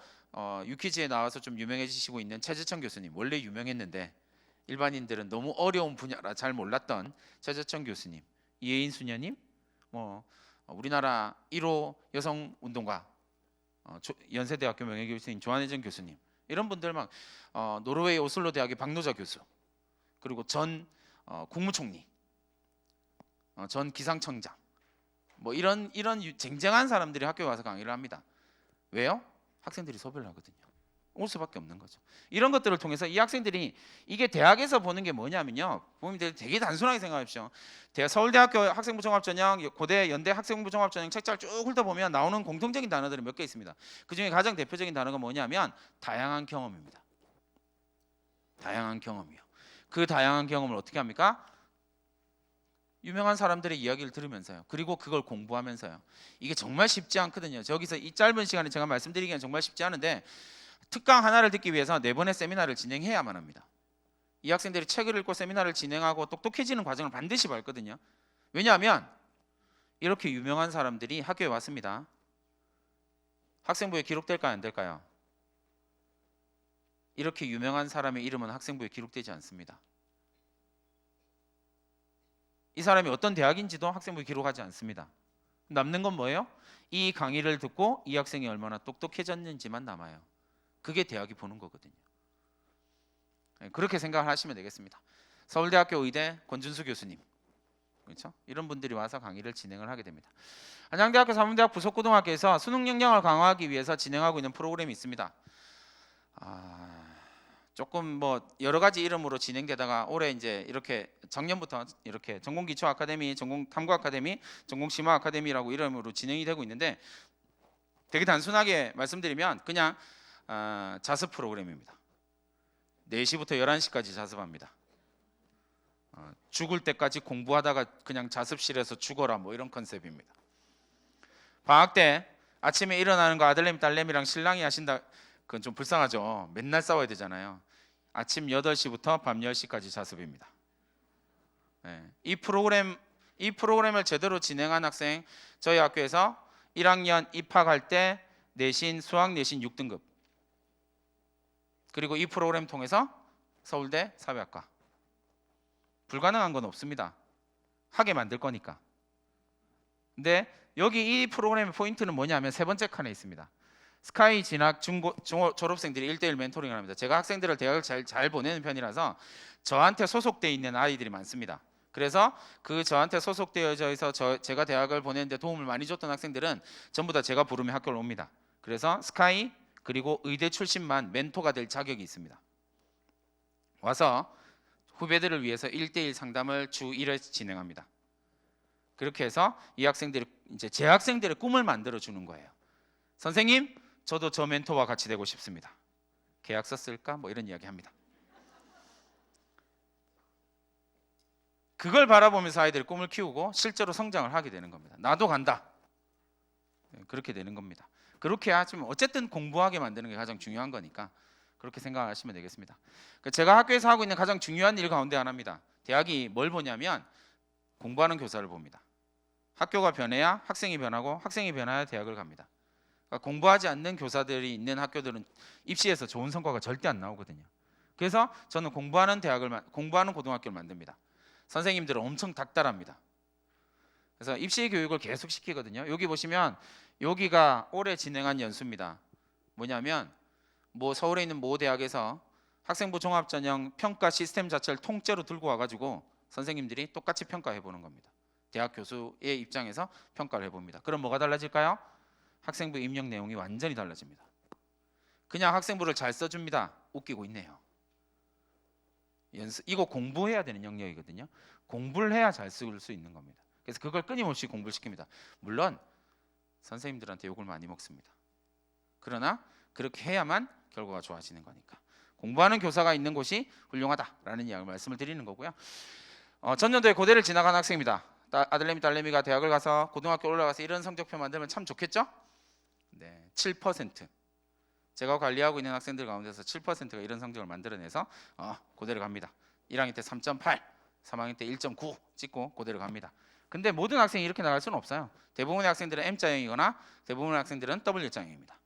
유퀴즈에 나와서 좀 유명해지시고 있는 최재천 교수님. 원래 유명했는데 일반인들은 너무 어려운 분야라 잘 몰랐던 최재천 교수님, 이혜인 수녀님, 우리나라 1호 여성운동가 연세대학교 명예교수님 조한혜정 교수님, 이런 분들 막 노르웨이 오슬로 대학의 박노자 교수, 그리고 전 국무총리, 전 기상청장, 이런 쟁쟁한 사람들이 학교에 와서 강의를 합니다. 왜요? 학생들이 섭외를 하거든요. 올 수밖에 없는 거죠. 이런 것들을 통해서 이 학생들이, 이게 대학에서 보는 게 뭐냐면요, 보면 되게 단순하게 생각하십시오. 서울대학교 학생부 종합전형, 고대 연대 학생부 종합전형 책자를 쭉 훑어보면 나오는 공통적인 단어들이 몇 개 있습니다. 그 중에 가장 대표적인 단어가 뭐냐면 다양한 경험입니다. 다양한 경험이요. 그 다양한 경험을 어떻게 합니까? 유명한 사람들의 이야기를 들으면서요. 그리고 그걸 공부하면서요. 이게 정말 쉽지 않거든요. 저기서 이 짧은 시간에 제가 말씀드리기는 정말 쉽지 않은데, 특강 하나를 듣기 위해서 4번의 세미나를 진행해야만 합니다. 이 학생들이 책을 읽고 세미나를 진행하고 똑똑해지는 과정을 반드시 밟거든요. 왜냐하면 이렇게 유명한 사람들이 학교에 왔습니다. 학생부에 기록될까요? 안 될까요? 이렇게 유명한 사람의 이름은 학생부에 기록되지 않습니다. 이 사람이 어떤 대학인지도 학생부에 기록하지 않습니다. 남는 건 뭐예요? 이 강의를 듣고 이 학생이 얼마나 똑똑해졌는지만 남아요. 그게 대학이 보는 거거든요. 그렇게 생각을 하시면 되겠습니다. 서울대학교 의대 권준수 교수님, 그렇죠? 이런 분들이 와서 강의를 진행을 하게 됩니다. 한양대학교 사범대학 부속고등학교에서 수능 역량을 강화하기 위해서 진행하고 있는 프로그램이 있습니다. 조금 여러 가지 이름으로 진행되다가 올해 이제 이렇게 작년부터 이렇게 전공기초 아카데미, 전공탐구 아카데미, 전공심화 아카데미라고 이름으로 진행이 되고 있는데, 되게 단순하게 말씀드리면 그냥 자습 프로그램입니다. 4시부터 11시까지 자습합니다. 죽을 때까지 공부하다가 그냥 자습실에서 죽어라, 이런 컨셉입니다. 방학 때 아침에 일어나는 거 아들내미 딸내미랑 신랑이 하신다. 그건 좀 불쌍하죠. 맨날 싸워야 되잖아요. 아침 8시부터 밤 10시까지 자습입니다. 이 프로그램을 제대로 진행한 학생, 저희 학교에서 1학년 입학할 때 수학 내신 6등급, 그리고 이 프로그램 통해서 서울대 사회학과. 불가능한 건 없습니다. 하게 만들 거니까. 근데 여기 이 프로그램의 포인트는 뭐냐면 3번째 칸에 있습니다. 스카이 진학 졸업생들이 1:1 멘토링을 합니다. 제가 학생들을 대학을 잘 보내는 편이라서 저한테 소속돼 있는 아이들이 많습니다. 그래서 저한테 소속되어져 있어 제가 대학을 보내는데 도움을 많이 줬던 학생들은 전부 다 제가 부르면 학교를 옵니다. 그래서 스카이 그리고 의대 출신만 멘토가 될 자격이 있습니다. 와서 후배들을 위해서 1:1 상담을 주 1회 진행합니다. 그렇게 해서 이 학생들이 이제 제 학생들의 꿈을 만들어 주는 거예요. 선생님, 저도 저 멘토와 같이 되고 싶습니다. 계약서 쓸까? 이런 이야기 합니다. 그걸 바라보면서 아이들이 꿈을 키우고 실제로 성장을 하게 되는 겁니다. 나도 간다. 그렇게 되는 겁니다. 그렇게 하시면 어쨌든 공부하게 만드는 게 가장 중요한 거니까 그렇게 생각하시면 되겠습니다. 제가 학교에서 하고 있는 가장 중요한 일 가운데 하나입니다. 대학이 뭘 보냐면 공부하는 교사를 봅니다. 학교가 변해야 학생이 변하고 학생이 변해야 대학을 갑니다. 공부하지 않는 교사들이 있는 학교들은 입시에서 좋은 성과가 절대 안 나오거든요. 그래서 저는 공부하는 고등학교를 만듭니다. 선생님들은 엄청 닥달합니다. 그래서 입시 교육을 계속 시키거든요. 여기 보시면 여기가 올해 진행한 연수입니다. 뭐냐면 뭐 서울에 있는 모 대학에서 학생부 종합전형 평가 시스템 자체를 통째로 들고 와가지고 선생님들이 똑같이 평가해 보는 겁니다. 대학 교수의 입장에서 평가를 해봅니다. 그럼 뭐가 달라질까요? 학생부 입력 내용이 완전히 달라집니다. 그냥 학생부를 잘 써줍니다. 웃기고 있네요. 이거 공부해야 되는 영역이거든요. 공부를 해야 잘 쓸 수 있는 겁니다. 그래서 그걸 끊임없이 공부를 시킵니다. 물론 선생님들한테 욕을 많이 먹습니다. 그러나 그렇게 해야만 결과가 좋아지는 거니까. 공부하는 교사가 있는 곳이 훌륭하다라는 이야기를 말씀을 드리는 거고요. 전년도에 고대를 지나간 학생입니다. 아들내미 딸내미가 대학을 가서 고등학교 올라가서 이런 성적표 만들면 참 좋겠죠? 네, 7%. 제가 관리하고 있는 학생들 가운데서 7%가 이런 성적을 만들어내서 고대를 갑니다. 1학년 때 3.8, 3학년 때 1.9 찍고 고대를 갑니다. 근데 모든 학생이 이렇게 나갈 수는 없어요. 대부분의 학생들은 M자형이거나 대부분의 학생들은 W자형입니다.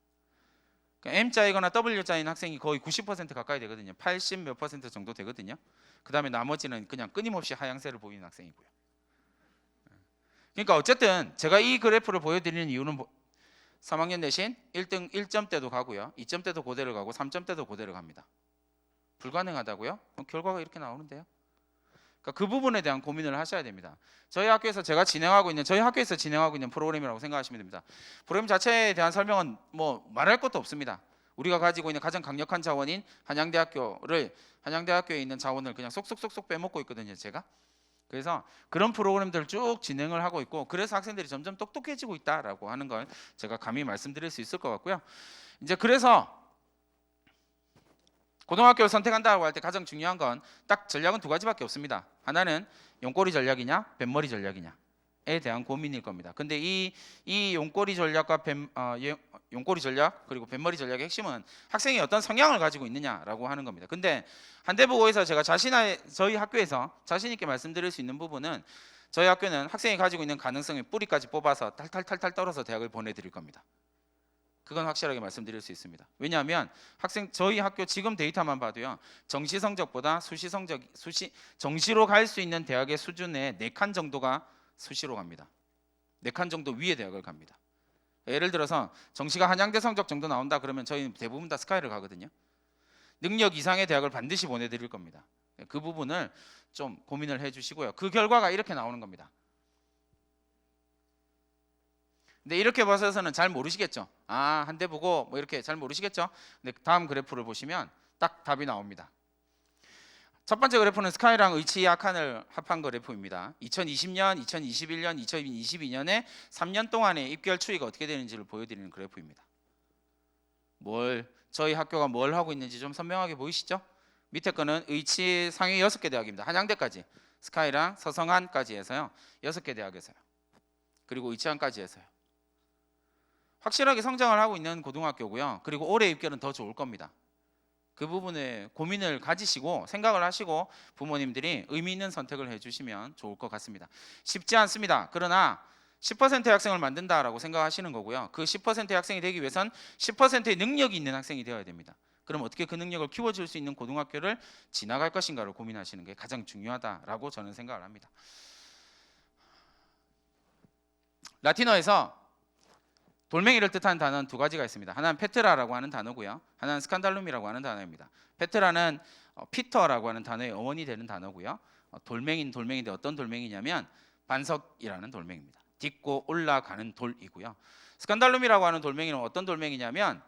그러니까 M자이거나 W자인 학생이 거의 90% 가까이 되거든요. 80 몇 % 정도 되거든요. 그 다음에 나머지는 그냥 끊임없이 하향세를 보이는 학생이고요. 그러니까 어쨌든 제가 이 그래프를 보여드리는 이유는 3학년 내신 1등 1점대도 가고요. 2점대도 고대를 가고 3점대도 고대를 갑니다. 불가능하다고요? 그럼 결과가 이렇게 나오는데요. 그러니까 그 부분에 대한 고민을 하셔야 됩니다. 저희 학교에서 진행하고 있는 프로그램이라고 생각하시면 됩니다. 프로그램 자체에 대한 설명은 뭐 말할 것도 없습니다. 우리가 가지고 있는 가장 강력한 자원인 한양대학교에 있는 자원을 그냥 쏙쏙쏙쏙 빼먹고 있거든요, 제가. 그래서 그런 프로그램들을 쭉 진행을 하고 있고, 그래서 학생들이 점점 똑똑해지고 있다라고 하는 걸 제가 감히 말씀드릴 수 있을 것 같고요. 이제 그래서 고등학교를 선택한다고 할 때 가장 중요한 건 딱 전략은 두 가지밖에 없습니다. 하나는 용꼬리 전략이냐 뱃머리 전략이냐에 대한 고민일 겁니다. 근데 이 용꼬리 전략과 용꼬리 전략 그리고 뱃머리 전략의 핵심은 학생이 어떤 성향을 가지고 있느냐라고 하는 겁니다. 근데 한대보고에서 제가 저희 학교에서 자신 있게 말씀드릴 수 있는 부분은, 저희 학교는 학생이 가지고 있는 가능성의 뿌리까지 뽑아서 탈탈탈탈 떨어서 대학을 보내드릴 겁니다. 그건 확실하게 말씀드릴 수 있습니다. 왜냐하면 저희 학교 지금 데이터만 봐도요, 정시 성적보다 정시로 갈 수 있는 대학의 수준의 4칸 정도가 수시로 갑니다. 4칸 정도 위의 대학을 갑니다. 예를 들어서 정시가 한양대 성적 정도 나온다 그러면 저희는 대부분 다 스카이를 가거든요. 능력 이상의 대학을 반드시 보내드릴 겁니다. 그 부분을 좀 고민을 해주시고요. 그 결과가 이렇게 나오는 겁니다. 근데 이렇게 봐서는 잘 모르시겠죠. 한대 보고 뭐 이렇게 잘 모르시겠죠. 근데 다음 그래프를 보시면 딱 답이 나옵니다. 첫 번째 그래프는 스카이랑 의치 약한을 합한 그래프입니다. 2020년, 2021년, 2022년에 3년 동안의 입결 추이가 어떻게 되는지를 보여드리는 그래프입니다. 저희 학교가 뭘 하고 있는지 좀 선명하게 보이시죠? 밑에 거는 의치 상위 6개 대학입니다. 한양대까지, 스카이랑 서성한까지 해서요. 6개 대학에서요. 그리고 의치항까지 해서요. 확실하게 성장을 하고 있는 고등학교고요. 그리고 올해 입결은 더 좋을 겁니다. 그 부분에 고민을 가지시고 생각을 하시고 부모님들이 의미 있는 선택을 해주시면 좋을 것 같습니다. 쉽지 않습니다. 그러나 10%의 학생을 만든다라고 생각하시는 거고요. 그 10%의 학생이 되기 위해선 10%의 능력이 있는 학생이 되어야 됩니다. 그럼 어떻게 그 능력을 키워줄 수 있는 고등학교를 지나갈 것인가를 고민하시는 게 가장 중요하다라고 저는 생각을 합니다. 라틴어에서 돌멩이를 뜻하는 단어는 두 가지가 있습니다. 하나는 페트라라고 하는 단어고요. 하나는 스칸달룸이라고 하는 단어입니다. 페트라는 피터라고 하는 단어의 어원이 되는 단어고요. 돌멩이인데 어떤 돌멩이냐면 반석이라는 돌멩이입니다. 딛고 올라가는 돌이고요. 스칸달룸이라고 하는 돌멩이는 어떤 돌멩이냐면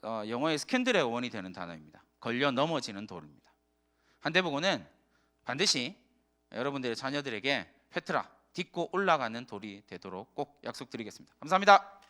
영어의 스캔들의 어원이 되는 단어입니다. 걸려 넘어지는 돌입니다. 한대보고는 반드시 여러분들의 자녀들에게 페트라, 딛고 올라가는 돌이 되도록 꼭 약속드리겠습니다. 감사합니다.